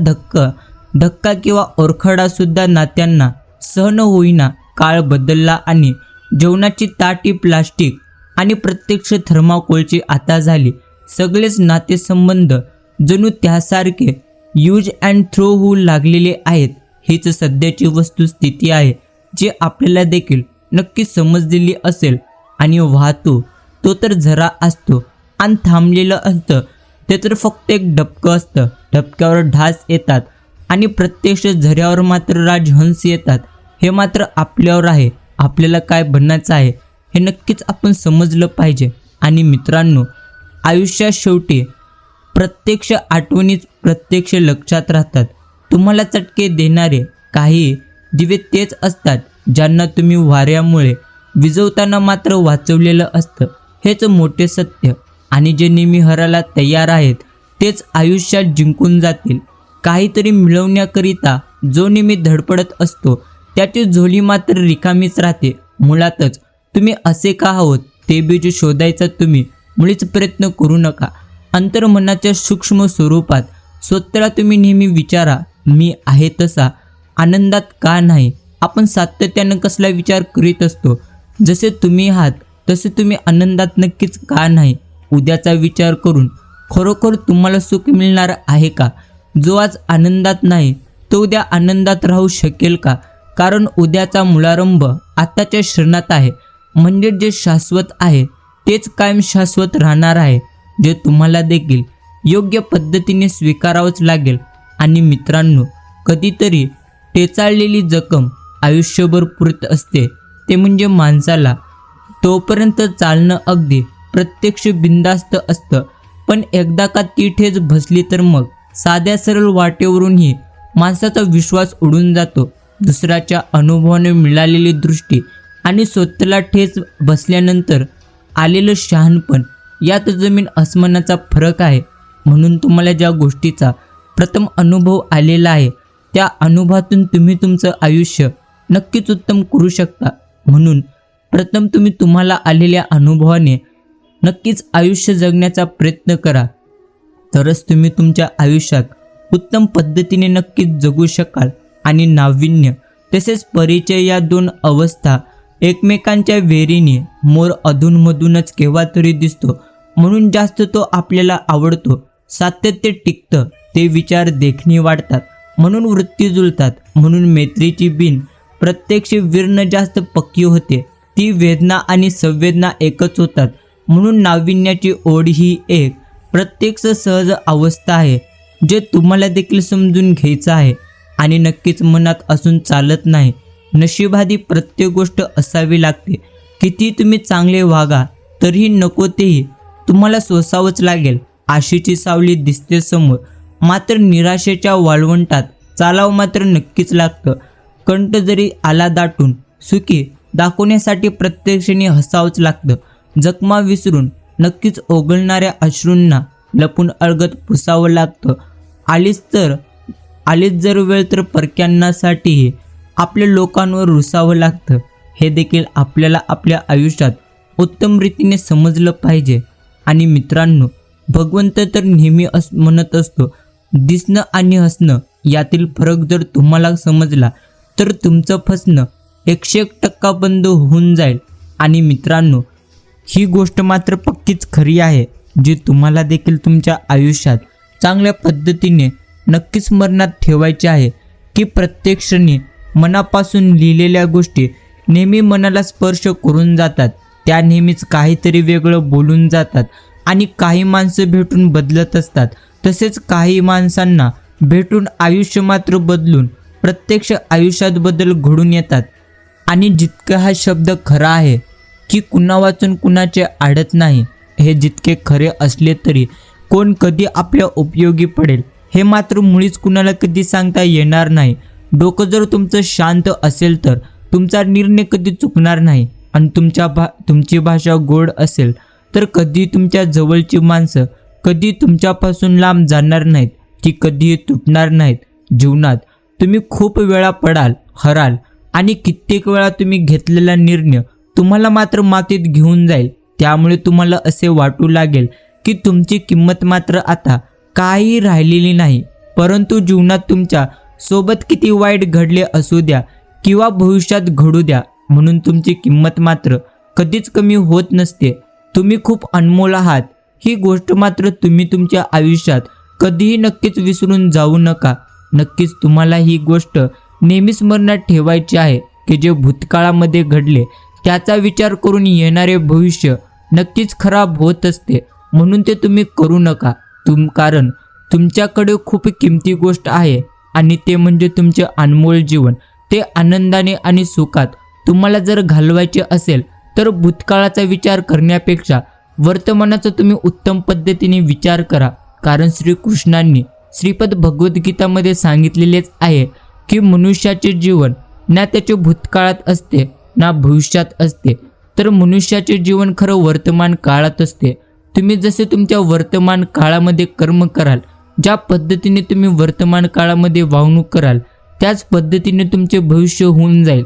धक्का किंवा ओरखडा सुद्धा नात्यांना सहन होईना. काळ बदलला आणि जेवणाची ताटी प्लास्टिक आणि प्रत्यक्ष थर्माकोलची आता झाली. सगळेच नातेसंबंध जणू त्यासारखे यूज अँड थ्रो होऊ लागलेले आहेत. हीच सध्याची वस्तुस्थिती आहे, जी आपल्याला देखील नक्की समजलेली असेल. आणि वाहतो तो तर झरा असतो आणि थांबलेलं असतं ते तर फक्त एक डबकं असतं. डबक्यावर ढास येतात आणि प्रत्यक्ष झऱ्यावर मात्र राजहंस येतात. हे मात्र आपल्यावर आहे. आपल्याला काय बनण्याचं आहे हे नक्कीच आपण समजलं पाहिजे. आणि मित्रांनो, आयुष्यात शेवटी प्रत्यक्ष आठवणीच प्रत्यक्ष लक्षात राहतात. तुम्हाला चटके देणारे काही दिवे तेच असतात ज्यांना तुम्ही वाऱ्यामुळे विझवताना मात्र वाचवलेलं असतं. हेच मोठे सत्य. आणि जे नेहमी हरायला तयार आहेत तेच आयुष्यात जिंकून जातील. काहीतरी मिळवण्याकरिता जो नेहमी धडपडत असतो त्याची झोली मात्र रिकामीच राहते. मुळातच तुम्ही असे का आहोत ते बीज शोधायचा तुम्ही मुळीच प्रयत्न करू नका. अंतर्मनाच्या सूक्ष्म स्वरूपात स्वतःला तुम्ही नेहमी विचारा, मी आहे तसा आनंदात का नाही. आपण सातत्यानं कसला विचार करीत असतो, जसे तुम्ही आहात तसे तुम्ही आनंदात नक्कीच का नाही. उद्याचा विचार करून खरोखर तुम्हाला सुख मिळणार आहे का? जो आज आनंदात नाही तो उद्या आनंदात राहू शकेल का? कारण उद्याचा मूळारंभ आताच्या क्षणात आहे. म्हणजे जे शाश्वत आहे तेच कायम शाश्वत राहणार आहे, जे तुम्हाला देखील योग्य पद्धतीने स्वीकारावंच लागेल. आणि मित्रांनो, कधीतरी टेचाळलेली जखम आयुष्यभर पुरत असते. ते म्हणजे माणसाला तोपर्यंत चालणं अगदी प्रत्यक्ष बिनधास्त असतं, पण एकदा का ती ठेच बसली तर मग साध्या सरळ वाटेवरूनही माणसाचा विश्वास उडून जातो. दुसऱ्याच्या अनुभवाने मिळालेली दृष्टी आणि स्वतःला ठेच बसल्यानंतर आलेलं शहाणपण यात जमीन अस्मानाचा फरक आहे. म्हणून तुम्हाला ज्या गोष्टीचा प्रथम अनुभव आलेला आहे त्या अनुभवातून तुम्ही तुमचं आयुष्य नक्कीच उत्तम करू शकता. म्हणून प्रथम तुम्ही तुम्हाला आलेल्या अनुभवाने नक्कीच आयुष्य जगण्याचा प्रयत्न करा. तरच तुम्ही तुमच्या आयुष्यात उत्तम पद्धतीने नक्कीच जगू शकाल. आणि नाविन्य तसेच परिचय या दोन अवस्था एकमेकांच्या वेरीने मोर अधूनमधूनच केव्हा तरी दिसतो, म्हणून जास्त तो आपल्याला आवडतो. सातत्य टिकतं, ते विचार देखणी वाढतात, म्हणून वृत्ती जुळतात. म्हणून मैत्रीची बिन प्रत्यक्ष विरणं जास्त पक्की होते. ती वेदना आणि संवेदना एकच होतात. म्हणून नाविन्याची ओढ ही एक प्रत्यक्ष सहज अवस्था आहे, जे तुम्हाला देखील समजून घ्यायचं आहे. आणि नक्कीच मनात असून चालत नाही. नशिबादी प्रत्येक गोष्ट असावी लागते. किती तुम्ही चांगले वागा तरीही नको तेही तुम्हाला सोसावंच लागेल. आशेची सावली दिसते समोर, मात्र निराशेच्या वाळवंटात चालावं मात्र नक्कीच लागतं. कंठ जरी आला दाटून सुखी दाखवण्यासाठी प्रत्यक्षाने हसावंच लागतं. जखमा विसरून नक्कीच ओघळणाऱ्या अश्रूंना लपून अलगद पुसावं लागतं. आलीच जर वेळ तर परक्यांनासाठीही आपल्या लोकांवर रुसावं लागतं. हे देखील आपल्याला आपल्या आयुष्यात उत्तम रीतीने समजलं पाहिजे. आणि मित्रांनो, भगवंत तर नेहमी म्हणत असतो, दिसणं आणि हसणं यातील फरक जर तुम्हाला समजला तर तुमचं फसणं 101% बंद होऊन जाईल. आणि मित्रांनो, ही गोष्ट मात्र पक्कीच खरी आहे, जी तुम्हाला देखील तुमच्या आयुष्यात चांगल्या पद्धतीने नक्कीच स्मरणात ठेवायची आहे, की प्रत्येक क्षणी मनापासून लिहिलेल्या गोष्टी नेहमी मनाला स्पर्श करून जातात. त्या नेहमीच काहीतरी वेगळं बोलून जातात. आणि काही माणसं भेटून बदलत असतात, तसेच काही माणसांना भेटून आयुष्य मात्र बदलून प्रत्यक्ष आयुष्यात बदल घडून येतात. आणि जितका हा शब्द खरा आहे की कुणा वाचून कुणाचे आडत नाही, हे जितके खरे असले तरी कोण कधी आपल्या उपयोगी पडेल हे मात्र मुळीच कुणाला कधी सांगता येणार नाही. डोकं जर तुमचं शांत असेल तर तुमचा निर्णय कधी चुकणार नाही. आणि तुमची भाषा गोड असेल तर कधी तुमच्या जवळची माणसं कधी तुमच्यापासून लांब जाणार नाहीत, की कधीही तुटणार नाहीत. जीवनात तुम्ही खूप वेळा पडाल, हराल आणि कित्येक वेळा तुम्ही घेतलेला निर्णय तुम्हाला मात्र मातीत घेऊन जाईल। त्यामुळे तुम्हाला असे वाटू लागेल की तुमची किंमत मात्र आता काही राहिलेली नाही। परंतु जीवनात तुमच्या सोबत किती वाईट घडले असू द्या किंवा भविष्यात घडू द्या, म्हणून तुमची किंमत मात्र कधीच कमी होत नसते। तुम्ही खूप अनमोल आहात, ही गोष्ट मात्र तुम्ही तुमच्या आयुष्यात कधीही नक्कीच विसरून जाऊ नका। नक्कीच तुम्हाला ही गोष्ट नेहमी स्मरणात ठेवायची आहे की जे भूतकाळामध्ये घडले त्याचा विचार करून येणारे भविष्य नक्कीच खराब होत असते, म्हणून ते तुम्ही करू नका। कारण तुमच्याकडे खूप किमती गोष्ट आहे आणि ते म्हणजे तुमचे अनमोल जीवन। ते आनंदाने आणि सुखात तुम्हाला जर घालवायचे असेल तर भूतकाळाचा विचार करण्यापेक्षा वर्तमानाचा तुम्ही उत्तम पद्धतीने विचार करा। कारण श्रीकृष्णांनी श्रीपद भगवद्गीतामध्ये सांगितलेलेच आहे की मनुष्याचे जीवन ना त्याचे भूतकाळात असते ना भविष्यात असते, तर मनुष्याचे जीवन खरं वर्तमान काळात असते। तुम्ही जसे तुमच्या वर्तमान काळामध्ये कर्म कराल, ज्या पद्धतीने तुम्ही वर्तमान काळामध्ये वागणूक कराल त्याच पद्धतीने तुमचे भविष्य होऊन जाईल।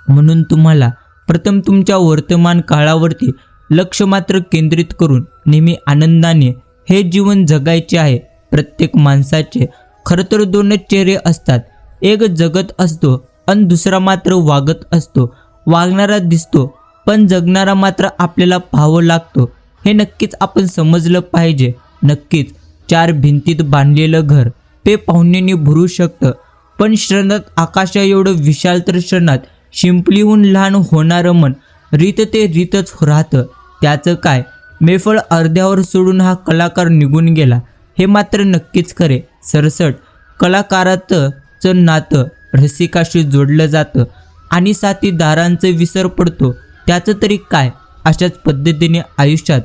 म्हणून तुम्हाला प्रथम तुमच्या वर्तमान काळावरती लक्ष मात्र केंद्रित करून नेहमी आनंदाने हे जीवन जगायचे आहे। प्रत्येक माणसाचे खरं तर दोनच चेहरे असतात, एक जगत असतो आणि दुसरा मात्र वागत असतो। वागणारा दिसतो पण जगणारा मात्र आपल्याला पाहावं लागतो, हे नक्कीच आपण समजलं पाहिजे। नक्कीच चार भिंतीत बांधलेलं घर ते पाहुण्याने भरू शकतं, पण क्षणात आकाशा एवढं विशाल तर क्षणात शिंपलीहून लहान होणारं मन रीत ते रीतच राहतं। त्याचं काय, मैफल अर्ध्यावर सोडून हा कलाकार निघून गेला हे मात्र नक्कीच खरे। सरसट कलाकाराचं नातं रसिकाशी जोडलं जातं आणि साथीदारांचं विसर पडतो त्याचं तरी काय। अशाच पद्धतीने आयुष्यात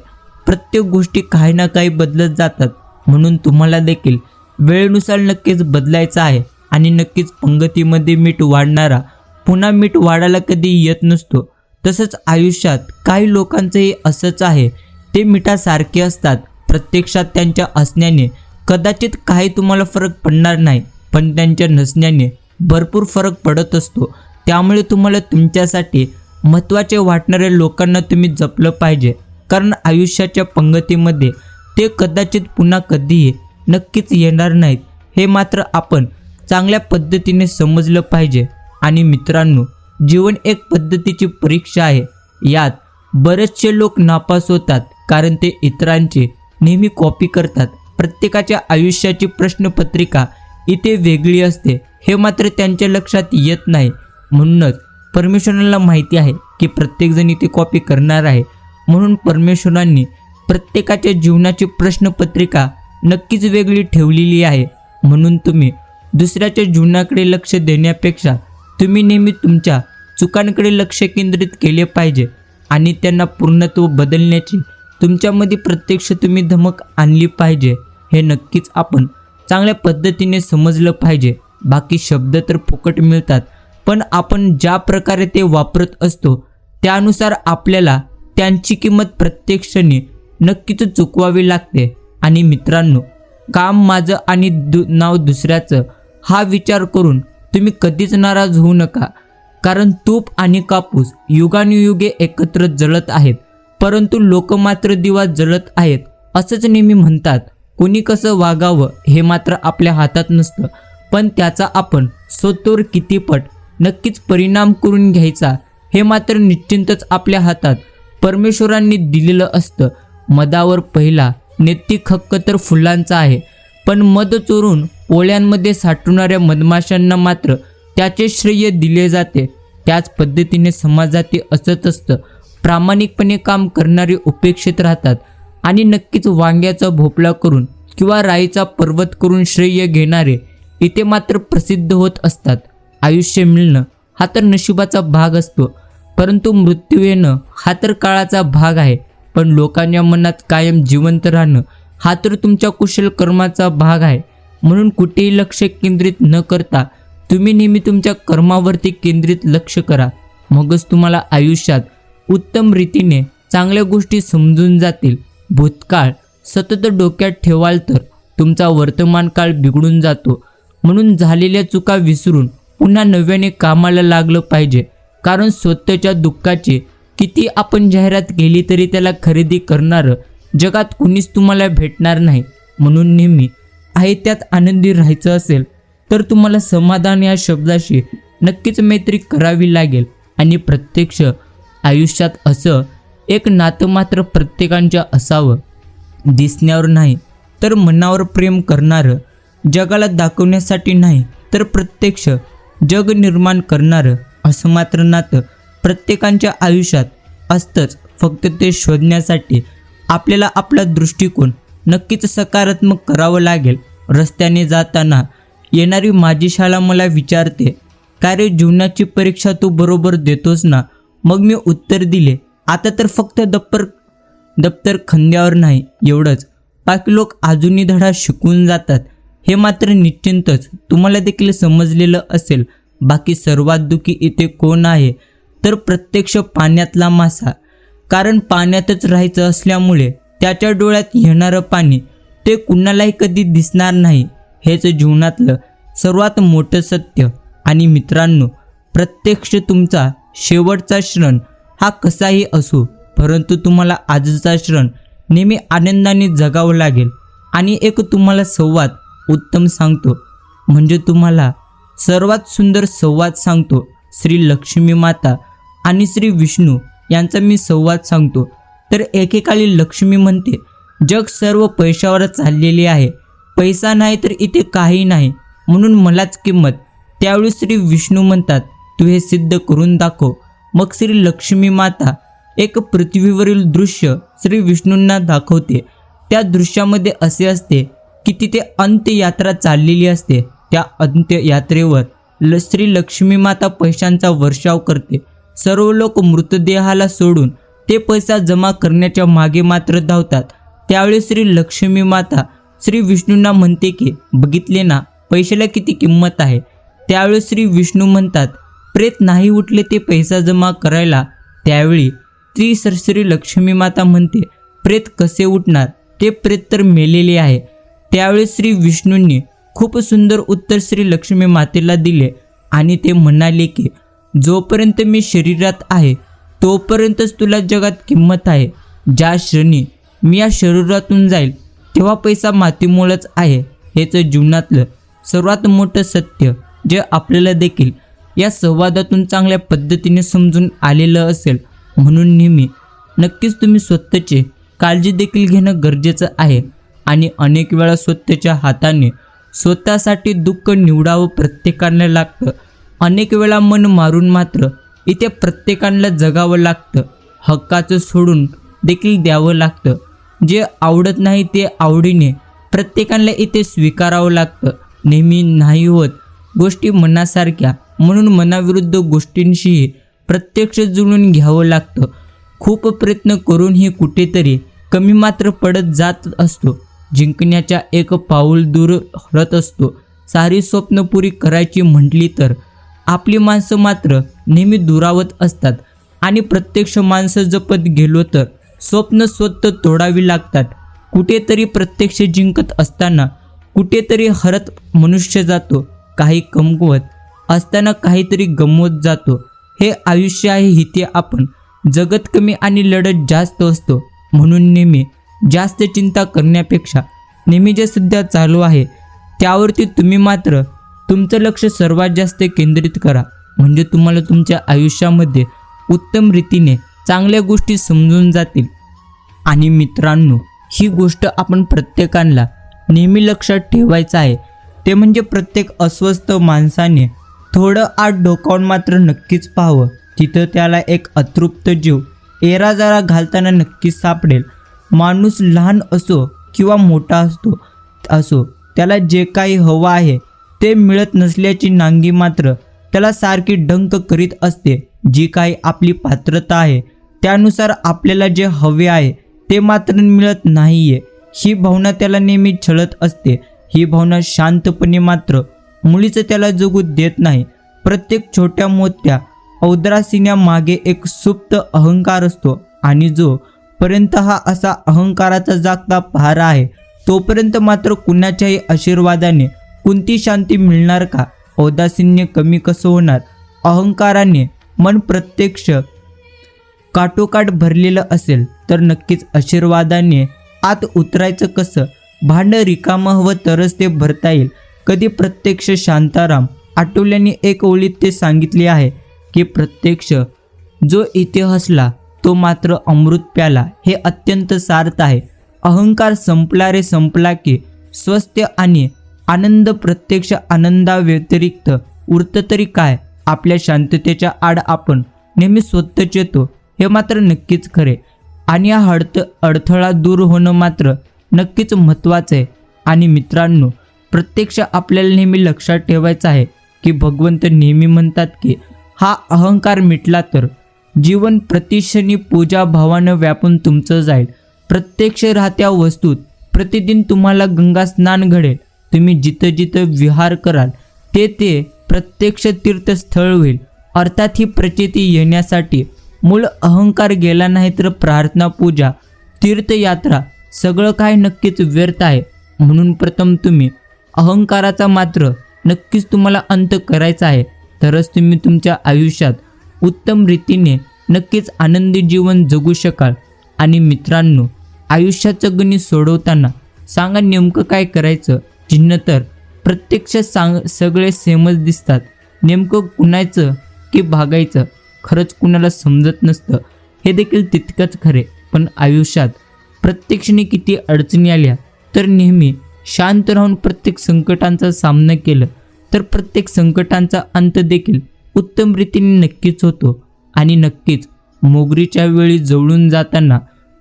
प्रत्येक गोष्टी काही ना काही बदलत जातात, म्हणून तुम्हाला देखील वेळेनुसार नक्कीच बदलायचं आहे। आणि नक्कीच पंगतीमध्ये मीठ वाढणारा पुन्हा मीठ वाढायला कधी येत नसतो। तसंच आयुष्यात काही लोकांचंही असंच आहे, ते मिठासारखे असतात। प्रत्यक्षात त्यांच्या असण्याने कदाचित काही तुम्हाला फरक पडणार नाही, पण त्यांच्या नसण्याने भरपूर फरक पडत असतो। त्यामुळे तुम्हाला तुमच्यासाठी महत्त्वाचे वाटणाऱ्या लोकांना तुम्ही जपलं पाहिजे, कारण आयुष्याच्या पंगतीमध्ये ते कदाचित पुन्हा कधीही नक्कीच येणार नाहीत, हे मात्र आपण चांगल्या पद्धतीने समजलं पाहिजे। आणि मित्रांनो, जीवन एक पद्धतीची परीक्षा आहे, यात बरेचसे लोक नापास होतात कारण ते इतरांची नेहमी कॉपी करतात। प्रत्येकाच्या आयुष्याची प्रश्नपत्रिका इथे वेगळी असते, हे मात्र त्यांच्या लक्षात येत नाही। म्हणूनच परमेश्वराला माहिती आहे की प्रत्येकजण इथे कॉपी करणार आहे, म्हणून परमेश्वरांनी प्रत्येकाच्या जीवनाची प्रश्नपत्रिका नक्कीच वेगळी ठेवलेली आहे। म्हणून तुम्ही दुसऱ्याच्या जीवनाकडे लक्ष देण्यापेक्षा तुम्ही नेहमी तुमच्या चुकांकडे लक्ष केंद्रित केले पाहिजे आणि त्यांना पूर्णत्व बदलण्याची तुमच्यामध्ये प्रत्यक्ष तुम्ही धमक आणली पाहिजे। हे नक्कीच आपण चांगल्या पद्धतीने समजलं पाहिजे। बाकी शब्द तर फुकट मिळतात, पण आपण ज्या प्रकारे ते वापरत असतो त्यानुसार आपल्याला त्यांची किंमत प्रत्येक क्षणी नक्कीच चुकवावी लागते। आणि मित्रांनो, काम माझं आणि नाव दुसऱ्याचं हा विचार करून तुम्ही कधीच नाराज होऊ नका, कारण तूप आणि कापूस युगानुयुगे एकत्र जळत आहेत, परंतु लोक मात्र दिवा जळत आहेत असंच नेहमी म्हणतात। कोणी कसं वागावं हे मात्र आपल्या हातात नसतं, पण त्याचा आपण स्वतःवर किती पट नक्कीच परिणाम करून घ्यायचा हे मात्र निश्चितच आपल्या हातात परमेश्वरांनी दिलेलं असतं। मधावर पहिला नैतिक हक्क तर फुलांचा आहे, पण मध चोरून पोळ्यांमध्ये साठवणाऱ्या मधमाशांना मात्र त्याचे श्रेय दिले जाते। त्याच पद्धतीने समाजात असंच असतं, प्रामाणिकपणे काम करणारे उपेक्षित राहतात आणि नक्कीच वांग्याचा भोपळा करून किंवा राईचा पर्वत करून श्रेय घेणारे इथे मात्र प्रसिद्ध होत असतात। आयुष्य मिळणं हा तर नशिबाचा भाग असतो, परंतु मृत्यू येणं हा तर काळाचा भाग आहे। पण लोकांच्या मनात कायम जिवंत राहणं हा तर तुमच्या कुशल कर्माचा भाग आहे। म्हणून कुठेही लक्ष केंद्रित न करता तुम्ही नेहमी तुमच्या कर्मावरती केंद्रित लक्ष करा, मगच तुम्हाला आयुष्यात उत्तम रीतीने चांगल्या गोष्टी समजून जातील। भूतकाळ सतत डोक्यात ठेवाल तर तुमचा वर्तमान काळ बिघडून जातो। म्हणून झालेल्या चुका विसरून पुन्हा नव्याने कामाला लागलं पाहिजे, कारण स्वतःच्या दुःखाची किती आपण जाहिरात केली तरी त्याला खरेदी करणारं जगात कुणीच तुम्हाला भेटणार नाही. म्हणून नेहमी आहे त्यात आनंदी राहायचं असेल तर तुम्हाला समाधान या शब्दाशी नक्कीच मैत्री करावी लागेल. आणि प्रत्यक्ष आयुष्यात असं एक नातं मात्र प्रत्येकाच्या असावं, दिसण्यावर नाही तर मनावर प्रेम करणारं, जगाला दाखवण्यासाठी नाही तर प्रत्यक्ष जग निर्माण करणारं. असं मात्र नातं प्रत्येकाच्या आयुष्यात असतंच. फक्त ते शोधण्यासाठी आपल्याला आपला दृष्टिकोन नक्कीच सकारात्मक करावं लागेल. रस्त्याने जाताना येणारी माझी शाळा मला विचारते, काय रे जीवनाची परीक्षा तू बरोबर देतोस ना? मग मी उत्तर दिले, आता तर फक्त दप्तर खांद्यावर नाही एवढंच, बाकी लोक अजूनही धडा शिकून जातात. हे मात्र निश्चितच तुम्हाला देखील समजलेलं असेल. बाकी सर्वात दुःखी इथे कोण आहे तर प्रत्यक्ष पाण्यातला मासा. कारण पाण्यातच राहायचं असल्यामुळे त्याच्या डोळ्यात येणारं पाणी ते कुणालाही कधी दिसणार नाही. हेच जीवनातलं सर्वात मोठं सत्य. आणि मित्रांनो, प्रत्यक्ष तुमचा शेवटचा क्षण हा कसाही असो, परंतु तुम्हाला आजचा क्षण नेहमी आनंदाने जगावं लागेल. आणि एक तुम्हाला संवाद उत्तम सांगतो, म्हणजे तुम्हाला सर्वात सुंदर संवाद सांगतो. श्री लक्ष्मी माता आणि श्री विष्णू यांचा मी संवाद सांगतो. तर एकेकाळी लक्ष्मी म्हणते, जग सर्व पैशावर चाललेले आहे, पैसा नाही तर इथे काही नाही, म्हणून मलाच किंमत. त्यावेळी श्री विष्णू म्हणतात, तू हे सिद्ध करून दाखव. मग श्री लक्ष्मी माता एक पृथ्वीवरील दृश्य श्री विष्णूंना दाखवते. त्या दृश्यामध्ये असे असते की तिथे अंत्ययात्रा चाललेली असते. त्या अंत्ययात्रेवर श्री लक्ष्मी माता पैशांचा वर्षाव करते. सर्व लोक मृतदेहाला सोडून ते पैसा जमा करण्याच्या मागे मात्र धावतात. त्यावेळी श्री लक्ष्मी माता श्री विष्णूंना म्हणते की बघितले ना, पैशाला किती किंमत आहे. त्यावेळी श्री विष्णू म्हणतात, प्रेत नाही उठले ते पैसा जमा करायला. त्यावेळी श्री लक्ष्मी माता म्हणते, प्रेत कसे उठणार, ते प्रेत तर मेलेले आहे. त्यावेळी श्री विष्णूंनी खूप सुंदर उत्तर श्री लक्ष्मी मातेला दिले आणि ते म्हणाले की जोपर्यंत मी शरीरात आहे तोपर्यंतच तुला जगात किंमत आहे. ज्या क्षणी मी या शरीरातून जाईल तेव्हा पैसा मातीमोलच आहे. हेच जीवनातलं सर्वात मोठं सत्य, जे आपल्याला देखील या संवादातून चांगल्या पद्धतीने समजून आलेलं असेल. म्हणून नेहमी नक्कीच तुम्ही स्वतःची काळजी देखील घेणं गरजेचं आहे. आणि अनेक वेळा स्वतःच्या हाताने स्वतःसाठी दुःख निवडावं प्रत्येकाला लागतं. अनेक वेळा मन मारून मात्र इथे प्रत्येकाला जगावं लागतं. हक्काचं सोडून देखील द्यावं लागतं. जे आवडत नाही ते आवडीने प्रत्येकाला इथे स्वीकारावं लागतं. नेहमी नाही होत गोष्टी मनासारख्या, म्हणून मनाविरुद्ध गोष्टींशीही प्रत्यक्ष जुळून घ्यावं लागतं. खूप प्रयत्न करूनही कुठेतरी कमी मात्र पडत जात असतो. जिंकण्याच्या एक पाऊल दूर हरत असतो. सारी स्वप्न पुरी करायची म्हटली तर आपली माणसं मात्र नेहमी दुरावत असतात. आणि प्रत्यक्ष माणसं जपत गेलो तर स्वप्न स्वतः तोडावी लागतात. कुठेतरी प्रत्यक्ष जिंकत असताना कुठेतरी हरत मनुष्य जातो. काही कमवत असताना काहीतरी गमवत जातो. हे आयुष्य आहे, इथे आपण जगत कमी आणि लढत जास्त असतो. म्हणून नेहमी जास्त चिंता करण्यापेक्षा नेहमी जे सध्या चालू आहे त्यावरती तुम्ही मात्र तुमचं लक्ष सर्वात जास्त केंद्रित करा. म्हणजे तुम्हाला तुमच्या आयुष्यामध्ये उत्तम रीतीने चांगल्या गोष्टी समजून जातील. आणि मित्रांनो, ही गोष्ट आपण प्रत्येकाला नेहमी लक्षात ठेवायचं आहे. ते म्हणजे प्रत्येक अस्वस्थ माणसाने थोडं आत डोकावून मात्र नक्कीच पाहावं. तिथं त्याला एक अतृप्त जीव एराजरा घालताना नक्कीच सापडेल. माणूस लहान असो किंवा मोठा असो त्याला जे काही हवं आहे ते मिळत नसल्याची नांगी मात्र त्याला सारखी डंक करीत असते. जी काही आपली पात्रता आहे त्यानुसार आपल्याला जे हवे आहे ते मात्र मिळत नाहीये, ही भावना त्याला नेहमी छळत असते. ही भावना शांतपणे मात्र मुळीच त्याला जगू देत नाही. प्रत्येक छोट्या मोठ्या औदासिन्यामागे एक सुप्त अहंकार असतो. आणि जोपर्यंत हा असा अहंकाराचा जागता पहारा आहे तोपर्यंत मात्र कुणाच्याही आशीर्वादाने कोणती शांती मिळणार का? औदासीन्य कमी कसं होणार? अहंकाराने मन प्रत्यक्ष काठोकाठ भरलेलं असेल तर नक्कीच आशीर्वादाने आत उतरायचं कसं? भांड रिकामं हवं तरच ते भरता येईल. कधी प्रत्यक्ष शांताराम आठवल्याने एक ओळीत ते सांगितले आहे की प्रत्यक्ष जो इथे हसला तो मात्र अमृत प्याला. हे अत्यंत सार्थ आहे. अहंकार संपला रे संपला की स्वस्थ आणि आनंद प्रत्यक्ष आनंदाव्यतिरिक्त उरतं तरी काय? आपल्या शांततेच्या आड आपण नेहमी स्वतःच येतो हे मात्र नक्कीच खरे. आणि हा अडथळा दूर होणं मात्र नक्कीच महत्त्वाचं आहे. आणि मित्रांनो, प्रत्यक्ष आपल्याला नेहमी लक्षात ठेवायचं आहे की भगवंत नेहमी म्हणतात की हा अहंकार मिटला तर जीवन प्रतिक्षणी पूजा भावानं व्यापून तुमचं जाईल. प्रत्यक्ष राहत्या वस्तूत प्रतिदिन तुम्हाला गंगा स्नान घडेल. तुम्ही जिथं जिथं विहार कराल ते ते प्रत्यक्ष तीर्थस्थळ होईल. अर्थात ही प्रचिती येण्यासाठी मूळ अहंकार गेला नाही तर प्रार्थना, पूजा, तीर्थयात्रा सगळं काय नक्कीच व्यर्थ आहे. म्हणून प्रथम तुम्ही अहंकाराचा मात्र नक्कीच तुम्हाला अंत करायचा आहे. तरच तुम्ही तुमच्या आयुष्यात उत्तम रीतीने नक्कीच आनंदी जीवन जगू शकाल. आणि मित्रांनो, आयुष्याचं गणित सोडवताना सांगा नेमकं काय करायचं? चिन्ह तर प्रत्यक्ष सगळे सेमच दिसतात. नेमकं कुणायचं की भागायचं खरंच कुणाला समजत नसतं. हे देखील तितकंच खरे. पण आयुष्यात प्रत्यक्षाने किती अडचणी आल्या तर नेहमी शांत राहून प्रत्येक संकटांचा सामना केलं तर प्रत्येक संकटांचा अंत देखील उत्तम रीतीने नक्कीच होतो. आणि नक्कीच मोगरीच्या वेळी जवळून जाताना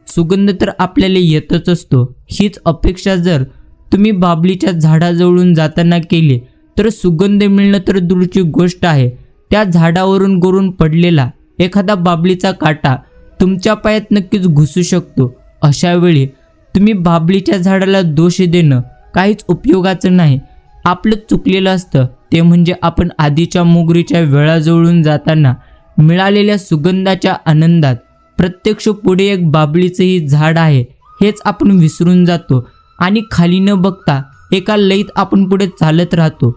सुगंध तर आपल्याला येतच असतो. हीच अपेक्षा जर तुम्ही बाभलीच्या झाडाजवळून जाताना केली तर सुगंध मिळणं तर दूरची गोष्ट आहे. त्या झाडावरून गळून पडलेला एखादा बाभलीचा काटा तुमच्या पायात नक्कीच घुसू शकतो. अशा वेळी तुम्ही बाभलीच्या झाडाला दोष देणं काहीच उपयोगाचं नाही. आपलं चुकलेलं असतं ते म्हणजे आपण आधीच्या मोगरीच्या वेळाजवळून जाताना मिळालेल्या सुगंधाच्या आनंदात प्रत्यक्ष पुढे एक बाभलीचंही झाड आहे हेच आपण विसरून जातो. आणि खाली न बघता एका लयीत आपण पुढे चालत राहतो.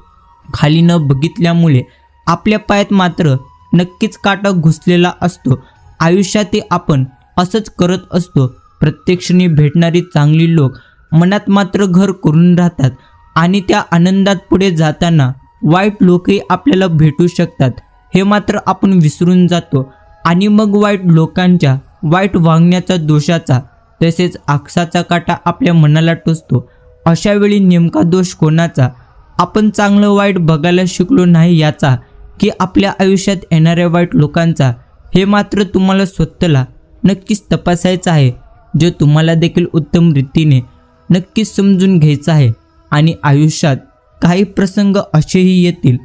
खाली न बघितल्यामुळे आपल्या पायात मात्र नक्कीच काटा घुसलेला असतो. आयुष्यातही आपण असंच करत असतो. प्रत्यक्षाने भेटणारी चांगली लोक मनात मात्र घर करून राहतात आणि त्या आनंदात पुढे जाताना वाईट लोकही आपल्याला भेटू शकतात हे मात्र आपण विसरून जातो. आणि मग वाईट लोकांच्या वाईट वागण्याचा, दोषाचा तसेच आकसाचा काटा आपल्या मनाला टोचतो. अशा वेळी नेमका दोष कोणाचा? आपण चांगलं वाईट बघायला शिकलो नाही याचा की आपल्या आयुष्यात येणाऱ्या वाईट लोकांचा? हे मात्र तुम्हाला स्वतःला नक्कीच तपासायचं आहे. जे तुम्हाला देखील उत्तम रीतीने नक्कीच समजून घ्यायचं आहे. आणि आयुष्यात काही प्रसंग असेही येतील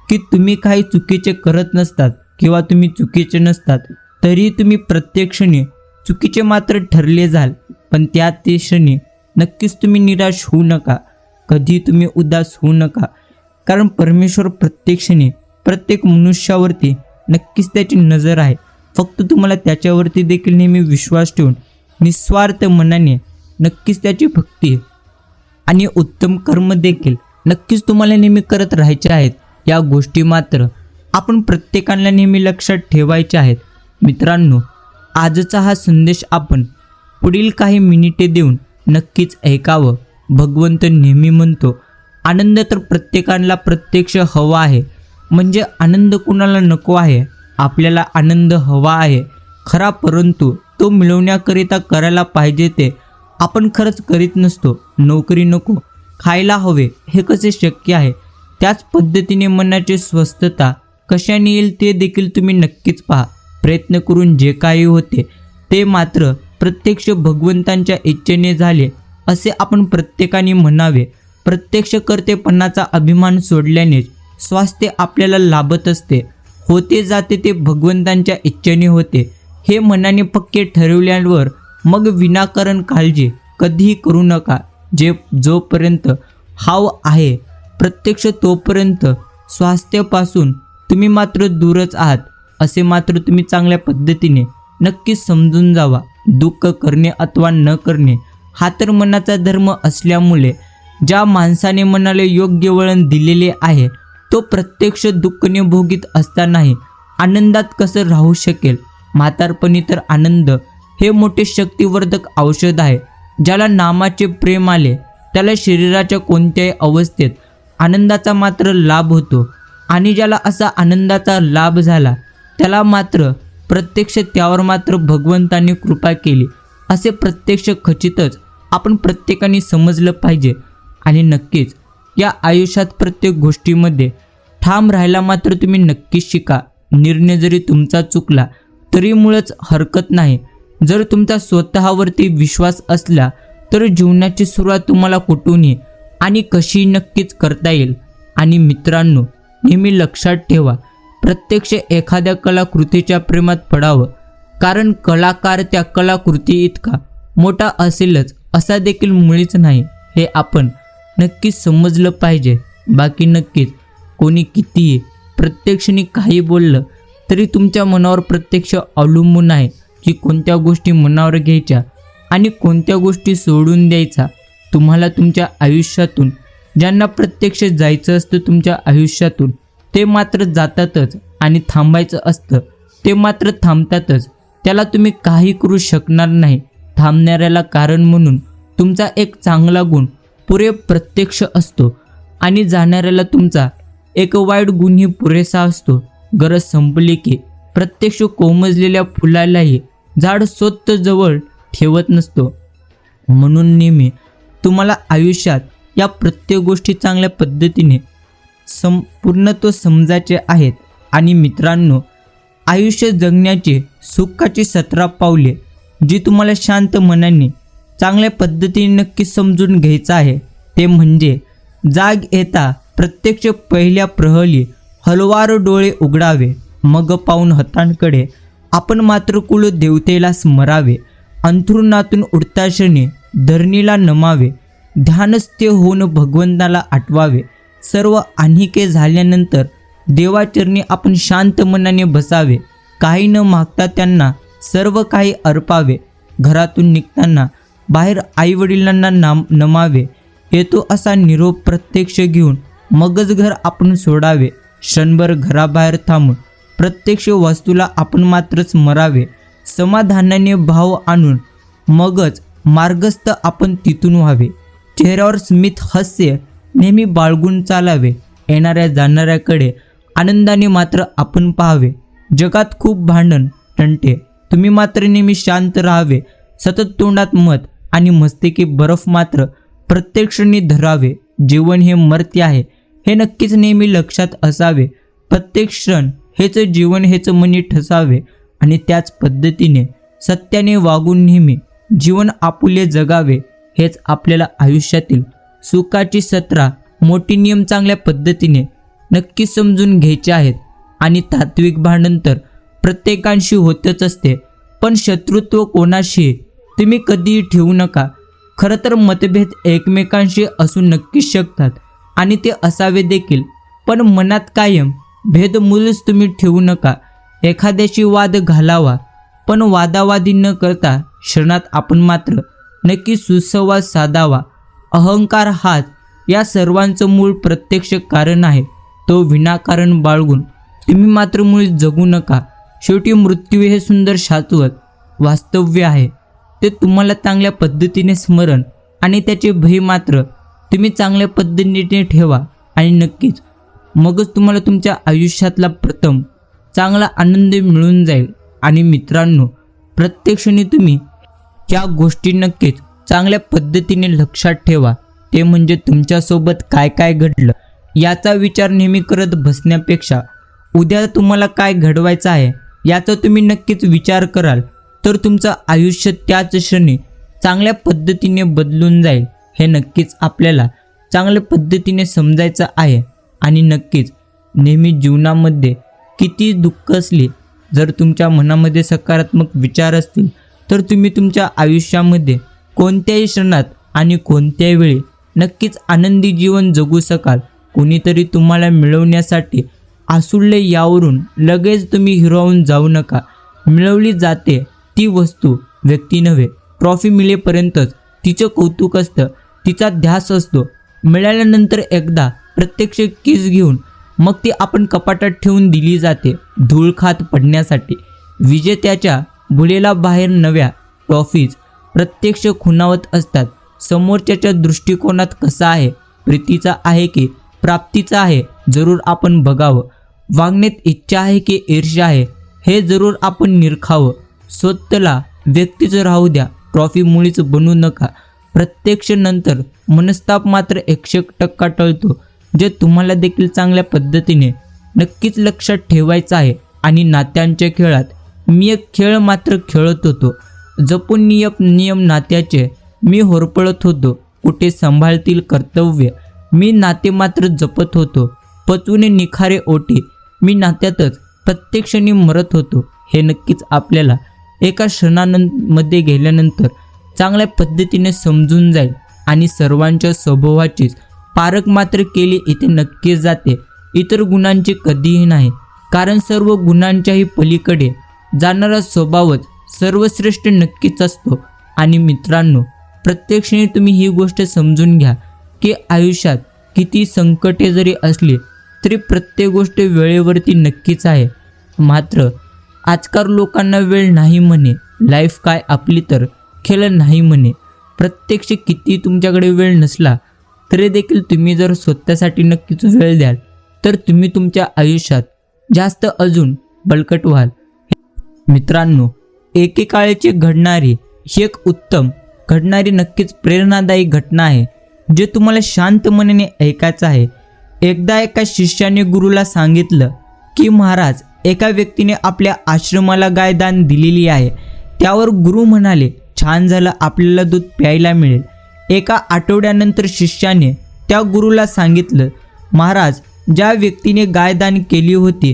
की तुम्ही काही चुकीचे करत नसतात किंवा तुम्ही चुकीचे नसतात तरी तुम्ही प्रत्यक्षाने चुकीचे मात्र ठरले जाल. पण त्या ते क्षणी नक्कीच तुम्ही निराश होऊ नका. कधी तुम्ही उदास होऊ नका. कारण परमेश्वर प्रत्यक्षाने प्रत्येक मनुष्यावरती नक्कीच त्याची नजर आहे. फक्त तुम्हाला त्याच्यावरती देखील नेहमी विश्वास ठेवून निस्वार्थ मनाने नक्कीच त्याची भक्ती आणि उत्तम कर्म देखील नक्कीच तुम्हाला नेहमी करत राहायचे आहेत. या गोष्टी मात्र आपण प्रत्येकाला नेहमी लक्षात ठेवायच्या आहेत. मित्रांनो, आजचा हा संदेश आपण पुढील काही मिनिटे देऊन नक्कीच ऐकावं. भगवंत नेहमी म्हणतो, आनंद तर प्रत्येकाला प्रत्यक्ष हवा आहे. म्हणजे आनंद कुणाला नको आहे? आपल्याला आनंद हवा आहे खरा, परंतु तो मिळवण्याकरिता करायला पाहिजे ते आपण खरंच करीत नसतो. नोकरी नको, खायला हवे, हे कसे शक्य आहे? त्याच पद्धतीने मनाची स्वस्थता कशाने येईल ते देखील तुम्ही नक्कीच पहा. प्रयत्न करून जे काही होते ते मात्र प्रत्यक्ष भगवंतांच्या इच्छेने झाले असे आपण प्रत्येकाने म्हणावे. प्रत्यक्ष कर्तेपणाचा अभिमान सोडल्यानेच स्वास्थ्य आपल्याला लाभत असते. होते जाते ते भगवंतांच्या इच्छेने होते हे मनाने पक्के ठरवल्यावर मग विनाकारण काळजी कधीही करू नका. जोपर्यंत हाव आहे प्रत्यक्ष तोपर्यंत स्वास्थ्यापासून तुम्ही मात्र दूरच आहात असे मात्र तुम्ही चांगल्या पद्धतीने नक्कीच समजून जावा. दुःख करणे अथवा न करणे हा तर मनाचा धर्म असल्यामुळे ज्या माणसाने मनाला योग्य वळण दिलेले आहे तो प्रत्यक्ष दुःखने भोगीत असतानाही आनंदात कसं राहू शकेल? म्हातारपणी तर आनंद हे मोठे शक्तिवर्धक औषध आहे. ज्याला नामाचे प्रेम आले त्याला शरीराच्या कोणत्याही अवस्थेत आनंदाचा मात्र लाभ होतो, आणि ज्याला असा आनंदाचा लाभ झाला त्याला मात्र प्रत्यक्ष त्यावर मात्र भगवंताने कृपा केली असे प्रत्यक्ष खचितच आपण प्रत्येकाने समजलं पाहिजे. आणि नक्कीच या आयुष्यात प्रत्येक गोष्टीमध्ये ठाम राहायला मात्र तुम्ही नक्कीच शिका. निर्णय जरी तुमचा चुकला तरी मुळच हरकत नाही. जर तुमचा स्वतःवरती विश्वास असला तर जीवनाची सुरुवात तुम्हाला कुठूनही आणि कशी नक्कीच करता येईल. आणि मित्रांनो, नेहमी लक्षात ठेवा, प्रत्यक्ष एखाद्या कलाकृतीच्या प्रेमात पडावं, कारण कलाकार त्या कलाकृती इतका मोठा असेलच असा देखील मुळीच नाही, हे आपण नक्कीच समजलं पाहिजे. बाकी नक्कीच कोणी कितीही प्रत्यक्षाने काही बोललं तरी तुमच्या मनावर प्रत्यक्ष अवलंबून आहे की कोणत्या गोष्टी मनावर घ्यायच्या आणि कोणत्या गोष्टी सोडून द्यायचा. तुम्हाला तुमच्या आयुष्यातून ज्यांना प्रत्यक्ष जायचं असतं तुमच्या आयुष्यातून ते मात्र जातातच, आणि थांबायचं असतं ते मात्र थांबतातच. त्याला तुम्ही काही करू शकणार नाही. थांबणाऱ्याला कारण म्हणून तुमचा एक चांगला गुण पुरे प्रत्यक्ष असतो, आणि जाणाऱ्याला तुमचा एक वाईट गुणही पुरेसा असतो. गरज संपली की प्रत्यक्ष कोमजलेल्या फुलालाही झाड स्वतः जवळ ठेवत नसतो. म्हणून नेहमी तुम्हाला आयुष्यात या प्रत्येक गोष्टी चांगल्या पद्धतीने पूर्णत्व समजायचे आहेत. आणि मित्रांनो, आयुष्य जगण्याची सुखाची 17 पावले जी तुम्हाला शांत मनाने चांगल्या पद्धतीने नक्की समजून घ्यायचं आहे ते म्हणजे, जाग येता प्रत्यक्ष पहिल्या प्रहरी हलवार डोळे उघडावे, मग पाहून हतांकडे आपण मात्र कुल देवतेला स्मरावे. अंथरुणातून उठता क्षणी धरणीला नमावे, ध्यानस्थ होऊन भगवंताला आठवावे. सर्व आन्हिके झाल्यानंतर देवाचरणी आपण शांत मनाने बसावे. काही न मागता त्यांना सर्व काही अर्पावे. घरातून निघताना बाहेर आईवडिलांना नमावे. येतो असा निरोप प्रत्यक्ष घेऊन मगच घर आपण सोडावे. क्षणभर घराबाहेर थांबून प्रत्यक्ष वस्तूला आपण मात्र स्मरावे. समाधानाने भाव आणून मगच मार्गस्थ आपण तिथून व्हावे. चेहऱ्यावर स्मित हास्य नेहमी बाळगून चालावे. येणाऱ्या जाणाऱ्याकडे आनंदाने मात्र आपण पाहावे. जगात खूप भांडण तंटे, तुम्ही मात्र नेहमी शांत राहावे. सतत तोंडात मत आणि मस्तिके बर्फ मात्र प्रत्यक्षाने धरावे. जीवन हे मर्त्य आहे हे नक्कीच नेहमी लक्षात असावे. प्रत्येक क्षण हेच जीवन हेच मनी ठसावे, आणि त्याच पद्धतीने सत्याने वागून नेहमी जीवन आपुले जगावे. हेच आपल्याला आयुष्यातील सुखाची 17 मोठी नियम चांगल्या पद्धतीने नक्की समजून घ्यायचे आहेत. आणि तात्विक भांडण तर प्रत्येकाशी होतच असते, पण शत्रुत्व कोणाशी तुम्ही कधीही ठेवू नका. खरं तर मतभेद एकमेकांशी असू नक्कीच शकतात आणि ते असावे देखील, पण मनात कायम भेद मूलच तुम्ही ठेवू नका. एखाद्याशी वाद घालावा, पण वादावादी न करता क्षणात आपण मात्र नक्की सुसंवाद साधावा. अहंकार हाच या सर्वांचं मूळ प्रत्यक्ष कारण आहे. तो विनाकारण बाळगून तुम्ही मात्र मुळी जगू नका. शेवटी मृत्यू हे सुंदर शाश्वत वास्तव्य आहे. ते तुम्हाला चांगल्या पद्धतीने स्मरण आणि त्याचे भय मात्र तुम्ही चांगल्या पद्धतीने ठेवा, आणि नक्कीच मगच तुम्हाला तुमच्या आयुष्यातला प्रथम चांगला आनंद मिळून जाईल. आणि मित्रांनो, प्रत्यक्षाने तुम्ही या गोष्टी नक्कीच चांगल्या पद्धतीने लक्षात ठेवा. ते म्हणजे तुमच्यासोबत काय काय घडलं याचा विचार नेहमी करत बसण्यापेक्षा उद्या तुम्हाला काय घडवायचं आहे याचा तुम्ही नक्कीच विचार कराल तर तुमचं आयुष्य त्याच क्षणी चांगल्या पद्धतीने बदलून जाईल. हे नक्कीच आपल्याला चांगल्या पद्धतीने समजायचं आहे. आणि नक्कीच नेहमी जीवनामध्ये किती दुःख असली, जर तुमच्या मनामध्ये सकारात्मक विचार असतील तर तुम्ही तुमच्या आयुष्यामध्ये कोणत्याही क्षणात आणि कोणत्याही वेळी नक्कीच आनंदी जीवन जगू शकाल. कोणीतरी तुम्हाला मिळवण्यासाठी आसुडले यावरून लगेच तुम्ही हिरावून जाऊ नका. मिळवली जाते ती वस्तू, व्यक्ती नव्हे. ट्रॉफी मिळेपर्यंतच तिचं कौतुक असतं, तिचा ध्यास असतो. मिळाल्यानंतर एकदा प्रत्यक्ष किस घेऊन मग ती आपण कपाटात ठेवून दिली जाते धूळ खात पडण्यासाठी. विजेत्याच्या भुलेला बाहेर नव्या ट्रॉफीज प्रत्यक्ष खुणावत असतात. समोरच्याच्या दृष्टिकोनात कसा आहे, प्रीतीचा आहे की प्राप्तीचा आहे, जरूर आपण बघावं. वागण्यात इच्छा आहे की ईर्ष्या आहे, हे जरूर आपण निरखावं. स्वतःला व्यक्तीच राहू द्या, ट्रॉफी मुळीच बनू नका. प्रत्यक्ष नंतर मनस्ताप मात्र 100% टळतो, जे तुम्हाला देखील चांगल्या पद्धतीने नक्कीच लक्षात ठेवायचं आहे. आणि नात्यांच्या खेळात मी एक खेळ मात्र खेळत होतो, जपून नियम नात्याचे मी होरपळत होतो. कुठे सांभाळतील कर्तव्य, मी नाते मात्र जपत होतो. पचवून निखारे ओटी, मी नात्यातच प्रत्येक क्षणी मरत होतो. हे नक्कीच आपल्याला एका क्षणामध्ये गेल्यानंतर चांगल्या पद्धतीने समजून जाईल. आणि सर्वांच्या स्वभावाचीच पारख मात्र केली इथे नक्कीच जाते, इतर गुणांची कधीही नाही. कारण सर्व गुणांच्याही पलीकडे जाणारा स्वभावच सर्वश्रेष्ठ नक्कीच असतो. आणि मित्रांनो, प्रत्येक क्षणी तुम्ही ही गोष्ट समजून घ्या की आयुष्यात किती संकटे जरी असली तरी प्रत्येक गोष्ट वेळेवरती नक्कीच आहे. मात्र आजकाल लोकांना वेळ नाही म्हणे, लाईफ काय आपली तर खेळ नाही म्हणे. प्रत्यक्ष किती तुमच्याकडे वेळ नसला तरी देखील तुम्ही जर स्वतःसाठी नक्कीच वेळ द्याल तर तुम्ही तुमच्या आयुष्यात जास्त अजून बळकट व्हाल. मित्रांनो, एकेकाळची घडणारी ही एक उत्तम घडणारी नक्कीच प्रेरणादायी घटना आहे, जे तुम्हाला शांत मनाने ऐकायचं आहे. एकदा एका शिष्याने गुरुला सांगितलं की महाराज, एका व्यक्तीने आपल्या आश्रमाला गाय दान दिलेली आहे. त्यावर गुरु म्हणाले, छान झालं, आपल्याला दूध प्यायला मिळेल. एका आठवड्यानंतर शिष्याने त्या गुरुला सांगितलं, महाराज, ज्या व्यक्तीने गाय दान केली होती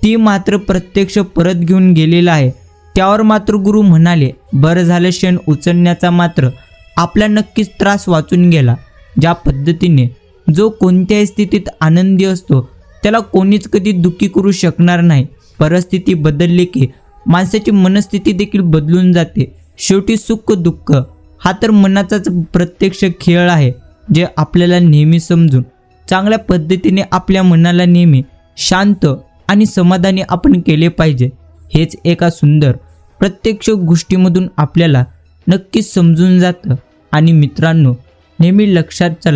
ती मात्र प्रत्यक्ष परत घेऊन गेलेला आहे. त्यावर मात्र गुरु म्हणाले, बरं झालं, शेण उचलण्याचा मात्र आपला नक्कीच त्रास वाचून गेला. ज्या पद्धतीने जो कोणत्याही स्थितीत आनंदी असतो त्याला कोणीच कधी दुःखी करू शकणार नाही. परिस्थिती बदलली की माणसाची मनस्थिती देखील बदलून जाते. शेवटी सुख दुःख हा तर मनाचाच प्रत्यक्ष खेळ आहे, जे आपल्याला नेहमी समजून चांगल्या पद्धतीने आपल्या मनाला नेहमी शांत आणि समाधानी आपण केले पाहिजे. हेच एका सुंदर प्रत्यक्ष गोष्टीमधून आपल्याला नक्कीच समजून जातं. आणि मित्रांनो, नेहमी लक्षात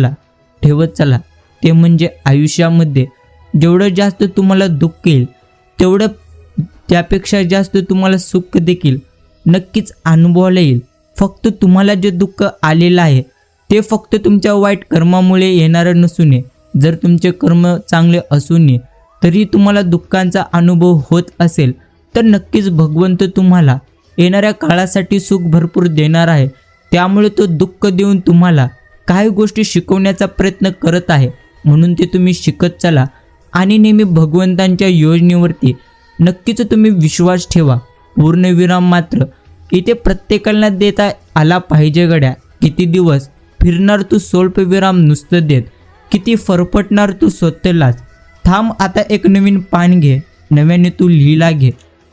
ठेवत चला, ते म्हणजे आयुष्यामध्ये जेवढं जास्त तुम्हाला दुःख येईल तेवढं त्यापेक्षा जास्त तुम्हाला सुख देखील नक्कीच अनुभवायला येईल. फक्त तुम्हाला जे दुःख आलेलं आहे ते फक्त तुमच्या वाईट कर्मामुळे येणारं नसून, जर तुमचे कर्म चांगले असून तरी तुम्हाला दुःखांचा अनुभव होत असेल तर नक्कीच भगवंत तुम्हाला येणाऱ्या काळासाठी सुख भरपूर देणार आहे. त्यामुळे तो दुःख देऊन तुम्हाला काही गोष्टी शिकवण्याचा प्रयत्न करत आहे. म्हणून ते तुम्ही शिकत चला आणि नेहमी भगवंतांच्या योजनेवरती नक्कीच तुम्ही विश्वास ठेवा. पूर्णविराम मात्र इथे प्रत्येकाला देता आला पाहिजे गड्या. किती दिवस फिरणार तू स्वल्पविराम नुसतं देत, किती फरफटणार तू स्वतःलाच. थांब आता, एक नवीन पान घे, नव्याने तू लिहिला घे.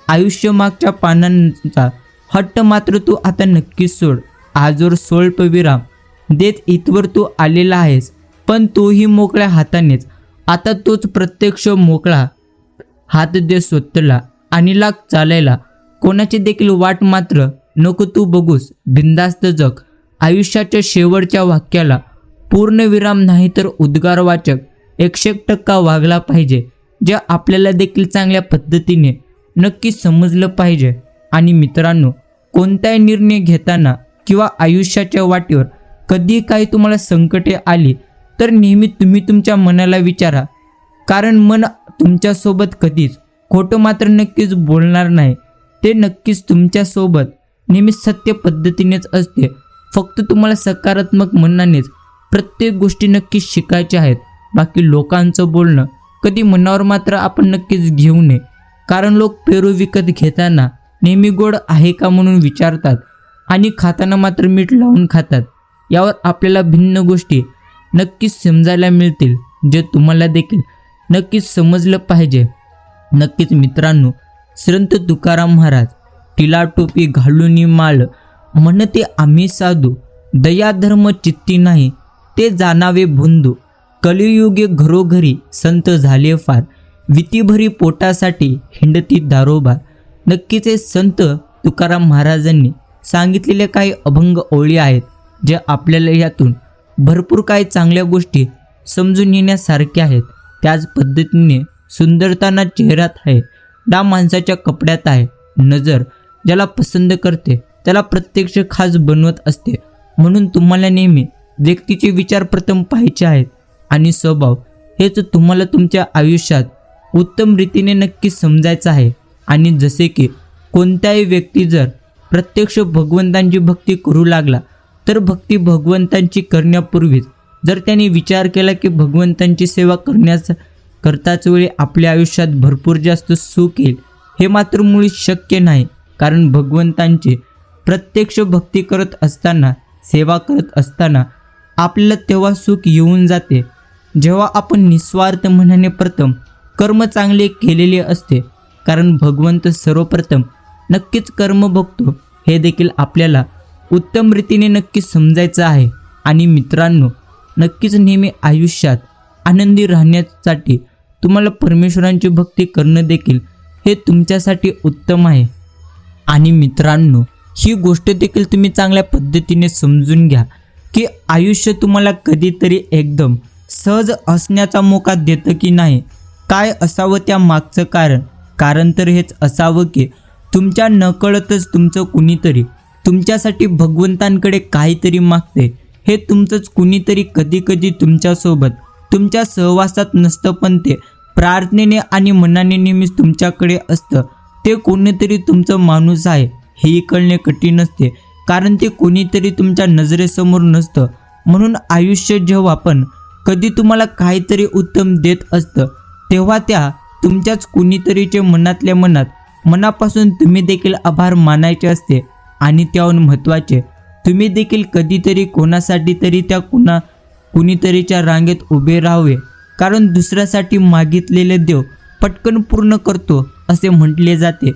आयुष्य मागच्या पानांचा हट्ट मात्र तू आता नक्कीच सोड. आजवर स्वल्पविराम देत इथवर तू आलेला आहेस, पण तोही मोकळ्या हातानेच. आता तोच प्रत्यक्ष मोकळा हात दे स्वतःला आणि लाग चालायला. कोणाची देखील वाट मात्र नको तू बघूस, बिंदास्त जग. आयुष्याच्या शेवटच्या वाक्याला पूर्णविराम नाही तर उद्गारवाचक 100% वागला पाहिजे, जे आपल्याला देखील चांगल्या पद्धतीने नक्की समजलं पाहिजे. आणि मित्रांनो, कोणताही निर्णय घेताना किंवा आयुष्याच्या वाटेवर कधी काही तुम्हाला संकटे आली तर नेहमी तुम्ही तुमच्या मनाला विचारा, कारण मन तुमच्यासोबत कधीच खोटं मात्र नक्कीच बोलणार नाही. ते नक्कीच तुमच्यासोबत नेहमी सत्य पद्धतीनेच असते. फक्त तुम्हाला सकारात्मक मनानेच प्रत्येक गोष्टी नक्कीच शिकायच्या आहेत. बाकी लोकांचं बोलणं कधी मनावर मात्र आपण नक्कीच घेऊ नये, कारण लोक पेरू विकत घेताना नेहमी गोड आहे का म्हणून विचारतात आणि खाताना मात्र मीठ लावून खातात. यावर आपल्याला भिन्न गोष्टी नक्कीच समजायला मिळतील, जे तुम्हाला देखील नक्कीच समजलं पाहिजे. नक्कीच मित्रांनो, संत तुकाराम महाराज, टिला टोपी घालून माळ, म्हणते आम्ही साधू, दया धर्म चित्ती नाही ते जाणावे बंधू. कलियुगे घरोघरी संत झाले फार, वितीभरी पोटासाठी हिंडती दारोबार. नक्कीच हे संत तुकाराम महाराजांनी सांगितलेल्या काही अभंग ओळी आहेत, जे आपल्याला यातून भरपूर काही चांगल्या गोष्टी समजून येण्यासारख्या आहेत. त्याच पद्धतीने सुंदरताना चेहऱ्यात आहे, डाव माणसाच्या कपड्यात आहे. नजर ज्याला पसंत करते त्याला प्रत्यक्ष खास बनवत असते. म्हणून तुम्हाला नेहमी व्यक्तीचे विचार प्रथम पाहायचे आहेत आणि स्वभाव हेच तुम्हाला तुमच्या आयुष्यात उत्तम रीतीने नक्की समजायचं आहे. आणि जसे की कोणत्याही व्यक्ती जर प्रत्यक्ष भगवंतांची भक्ती करू लागला, तर भक्ती भगवंतांची करण्यापूर्वीच जर त्यांनी विचार केला की भगवंतांची सेवा करताच वेळी आपल्या आयुष्यात भरपूर जास्त सुख येईल, हे मात्र मुळीच शक्य नाही. कारण भगवंतांची प्रत्यक्ष भक्ती करत असताना, सेवा करत असताना आपल्याला तेव्हा सुख येऊन जाते जेव्हा आपण निस्वार्थ मनाने प्रथम कर्म चांगले केलेले असते. कारण भगवंत सर्वप्रथम नक्कीच कर्म बघतो, हे देखील आपल्याला उत्तम रीतीने नक्की समजायचं आहे. आणि मित्रांनो, नक्कीच नेहमी आयुष्यात आनंदी राहण्यासाठी तुम्हाला परमेश्वरांची भक्ती करणं देखील हे तुमच्यासाठी उत्तम आहे. आणि मित्रांनो, ही गोष्ट देखील तुम्ही चांगल्या पद्धतीने समजून घ्या की आयुष्य तुम्हाला कधीतरी एकदम सहज असण्याचा मोका देतं की नाही. काय असावं त्या मागचं कारण तर हेच असावं की तुमच्या नकळतच तुमचं कुणीतरी तुमच्यासाठी भगवंतांकडे काहीतरी मागते. हे तुमचंच कुणीतरी कधीकधी तुमच्यासोबत तुमच्या सहवासात नसतं, पण ते प्रार्थनेने आणि मनाने नेहमीच तुमच्याकडे असतं. ते कोणीतरी तुमचं माणूस आहे हेही कळणे कठीण असते, कारण ते कोणीतरी तुमच्या नजरेसमोर नसतं. म्हणून आयुष्य जेव्हा पण कधी तुम्हाला काहीतरी उत्तम देत असतं, तेव्हा त्या तुमच्याच कुणीतरीचे मनातल्या मनापासून तुम्ही देखील आभार मानायचे असते. आणि त्याहून महत्त्वाचे, तुम्ही देखील कधीतरी कोणासाठी तरी त्या कुणीतरीच्या रांगेत उभे राहावे. कारण दुसऱ्यासाठी मागितलेले देव पटकन पूर्ण करतो असे म्हटले जाते,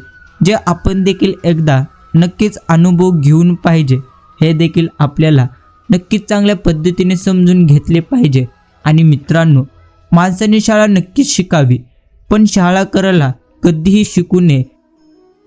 जे आपण देखील एकदा नक्कीच अनुभव घेऊन पाहिजे. हे देखील आपल्याला नक्कीच चांगल्या पद्धतीने समजून घेतले पाहिजे. आणि मित्रांनो, माणसाने शाळा नक्कीच शिकावी, पण शाळा करायला कधीही शिकू नये.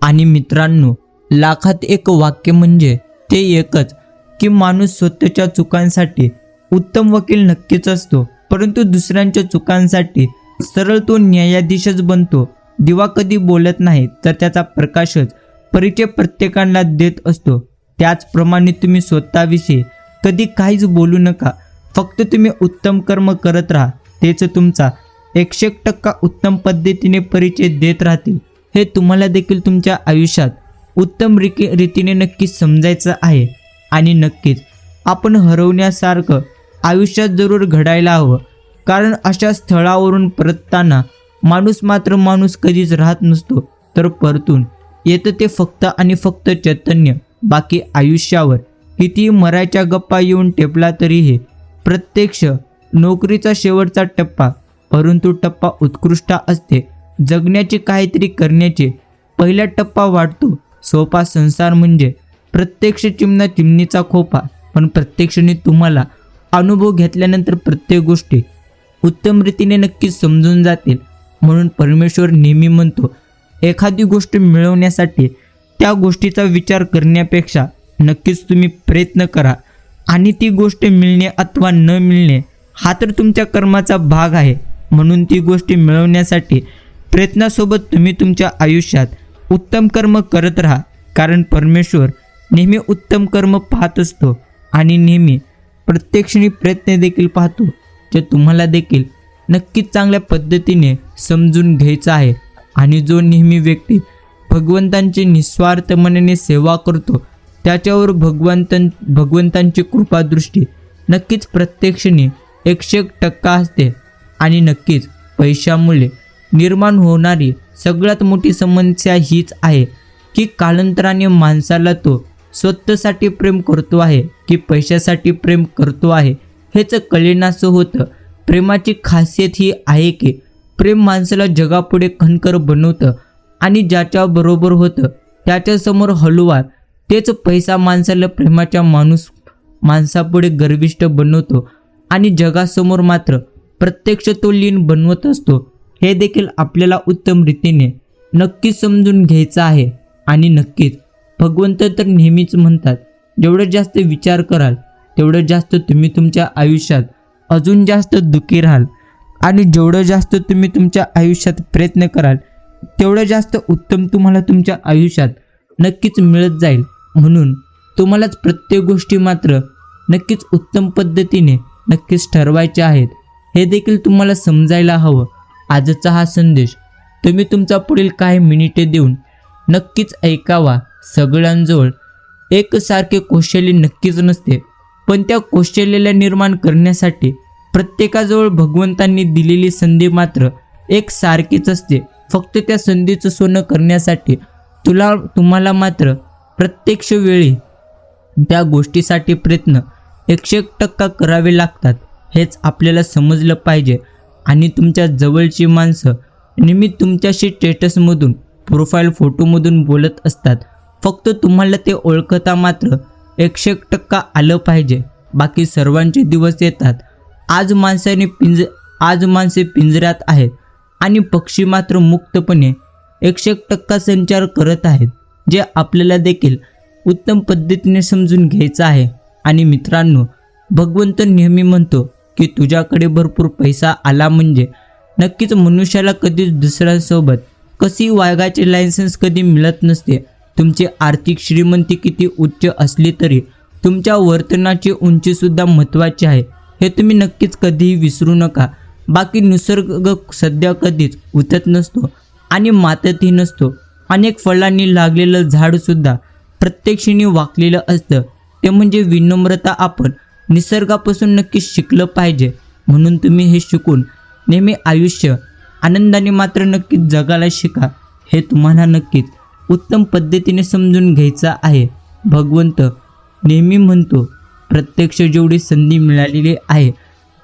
आणि मित्रांनो, लाखात एक वाक्य म्हणजे ते एकच की माणूस स्वतःच्या चुकांसाठी उत्तम वकील नक्कीच असतो, परंतु दुसऱ्यांच्या चुकांसाठी सरळ तो न्यायाधीशच बनतो. दिवा कधी बोलत नाही, तर त्याचा प्रकाशच परिचय प्रत्येकाला देत असतो. त्याचप्रमाणे तुम्ही स्वतःविषयी कधी काहीच बोलू नका. फक्त तुम्ही उत्तम कर्म करत राहा, तेच तुमचा 100% उत्तम पद्धतीने परिचय देत राहतील. हे तुम्हाला देखील तुमच्या आयुष्यात उत्तम रीतीने नक्कीच समजायचं आहे. आणि नक्कीच आपण हरवण्यासारखं आयुष्यात जरूर घडायला हवं, कारण अशा स्थळावरून परतताना माणूस कधीच राहत नसतो, तर परतून येतं ते फक्त आणि फक्त चैतन्य. बाकी आयुष्यावर कितीही मरायच्या गप्पा येऊन टेपला तरीही प्रत्यक्ष नोकरीचा शेवटचा टप्पा, परंतु टप्पा उत्कृष्ट असते. जगण्याचे काहीतरी करण्याचे पहिला टप्पा वाटतो. सोपा संसार म्हणजे प्रत्यक्ष चिमणीचा खोपा, पण प्रत्यक्षाने तुम्हाला अनुभव घेतल्यानंतर प्रत्येक गोष्टी उत्तम रीतीने नक्कीच समजून जातील. म्हणून परमेश्वर नेहमी म्हणतो, एखादी गोष्ट मिळवण्यासाठी त्या गोष्टीचा विचार करण्यापेक्षा नक्कीच तुम्ही प्रयत्न करा. आणि ती गोष्ट मिळणे अथवा न मिळणे हा तर तुमच्या कर्माचा भाग आहे. म्हणून ती गोष्ट मिळवण्यासाठी प्रयत्नासोबत तुम्ही तुमच्या आयुष्यात उत्तम कर्म करत राहा. कारण परमेश्वर नेहमी उत्तम कर्म पाहत असतो आणि नेहमी प्रत्यक्षाने प्रयत्न देखील पाहतो, जे तुम्हाला देखील नक्कीच चांगल्या पद्धतीने समजून घ्यायचं आहे. आणि जो नेहमी व्यक्ती भगवंतांची निस्वार्थ मनाने सेवा करतो, त्याच्यावर भगवंतांची कृपादृष्टी नक्कीच प्रत्यक्षाने 100% असते. आणि नक्कीच पैशामुळे निर्माण होणारी सगळ्यात मोठी समस्या हीच आहे की कालांतराने माणसाला तो स्वतःसाठी प्रेम करतो आहे की पैशासाठी प्रेम करतो आहे हेच कळेनासं होतं. प्रेमाची खासियत ही आहे की प्रेम माणसाला जगापुढे खणकर बनवतं आणि ज्याच्याबरोबर होतं त्याच्यासमोर हलुवार. तेच पैसा माणसाला प्रेमाच्या माणसापुढे गर्विष्ठ बनवतो आणि जगासमोर मात्र प्रत्यक्ष तो लीन बनवत असतो हे देखील आपल्याला उत्तम रीतीने नक्कीच समजून घ्यायचं आहे. आणि नक्कीच भगवंत तर नेहमीच म्हणतात, जेवढं जास्त विचार कराल तेवढं जास्त तुम्ही तुमच्या आयुष्यात अजून जास्त दुःखी राहाल आणि जेवढं जास्त तुम्ही तुमच्या आयुष्यात प्रयत्न कराल तेवढं जास्त उत्तम तुम्हाला तुमच्या आयुष्यात नक्कीच मिळत जाईल. म्हणून तुम्हालाच प्रत्येक गोष्टी मात्र नक्कीच उत्तम पद्धतीने नक्कीच ठरवायच्या आहेत हे देखील तुम्हाला समजायला हवं. आजचा हा संदेश तुम्ही तुमचा पुढील काही मिनिटे देऊन नक्कीच ऐकावा. सगळ्यांजवळ एकसारखे कौशल्य नक्कीच नसते, पण त्या कौशल्याला निर्माण करण्यासाठी प्रत्येकाजवळ भगवंतांनी दिलेली संधी मात्र एक सारखीच असते. फक्त त्या संधीचं सोनं करण्यासाठी तुम्हाला मात्र प्रत्यक्ष वेळी त्या गोष्टीसाठी प्रयत्न 100% करावे लागतात हेच आपल्याला समजलं पाहिजे. आणि तुमच्या जवळची माणसं नेहमी तुमच्याशी स्टेटसमधून प्रोफाईल फोटोमधून बोलत असतात. फक्त तुम्हाला ते ओळखता मात्र 100% आलं पाहिजे. बाकी सर्वांचे दिवस येतात. आज माणसे पिंजऱ्यात आहेत आणि पक्षी मात्र मुक्तपणे 100% संचार करत आहेत, जे आपल्याला देखील उत्तम पद्धतीने समजून घ्यायचं आहे. आणि मित्रांनो, भगवंत नेहमी म्हणतो की तुझ्याकडे भरपूर पैसा आला म्हणजे नक्कीच मनुष्याला कधीच दुसऱ्यासोबत कशी वागायचे लायसन्स कधी मिळत नसते. तुमची आर्थिक श्रीमंती किती उच्च असली तरी तुमच्या वर्तनाची उंचीसुद्धा महत्त्वाची आहे हे तुम्ही नक्कीच कधीही विसरू नका. बाकी निसर्ग सध्या कधीच उतत नसतो आणि माततही नसतो. अनेक फळांनी लागलेलं झाडसुद्धा प्रत्यक्षिणी वाकलेलं असतं. ते म्हणजे विनम्रता आपण निसर्गापासून नक्कीच शिकलं पाहिजे. म्हणून तुम्ही हे शिकून नेहमी आयुष्य आनंदाने मात्र नक्कीच जगायला शिका. हे तुम्हाला नक्कीच उत्तम पद्धतीने समजून घ्यायचं आहे. भगवंत नेहमी म्हणतो, प्रत्यक्ष जेवढी संधी मिळालेली आहे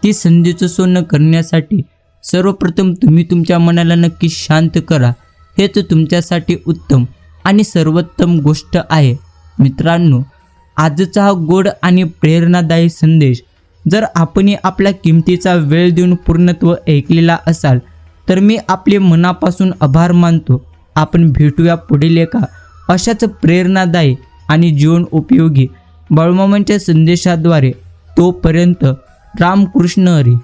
ती संधीचं सोनं करण्यासाठी सर्वप्रथम तुम्ही तुमच्या मनाला नक्की शांत करा. हेच तुमच्यासाठी उत्तम आणि सर्वोत्तम गोष्ट आहे. मित्रांनो, आजचा हा गोड आणि प्रेरणादायी संदेश जर आपणही आपल्या किमतीचा वेळ देऊन पूर्णत्व ऐकलेला असाल तर मी आपले मनापासून आभार मानतो. आपण भेटूया पुढील एका अशाच प्रेरणादायी आणि जीवन उपयोगी बाळूमामांच्या संदेशाद्वारे. तोपर्यंत रामकृष्ण हरी.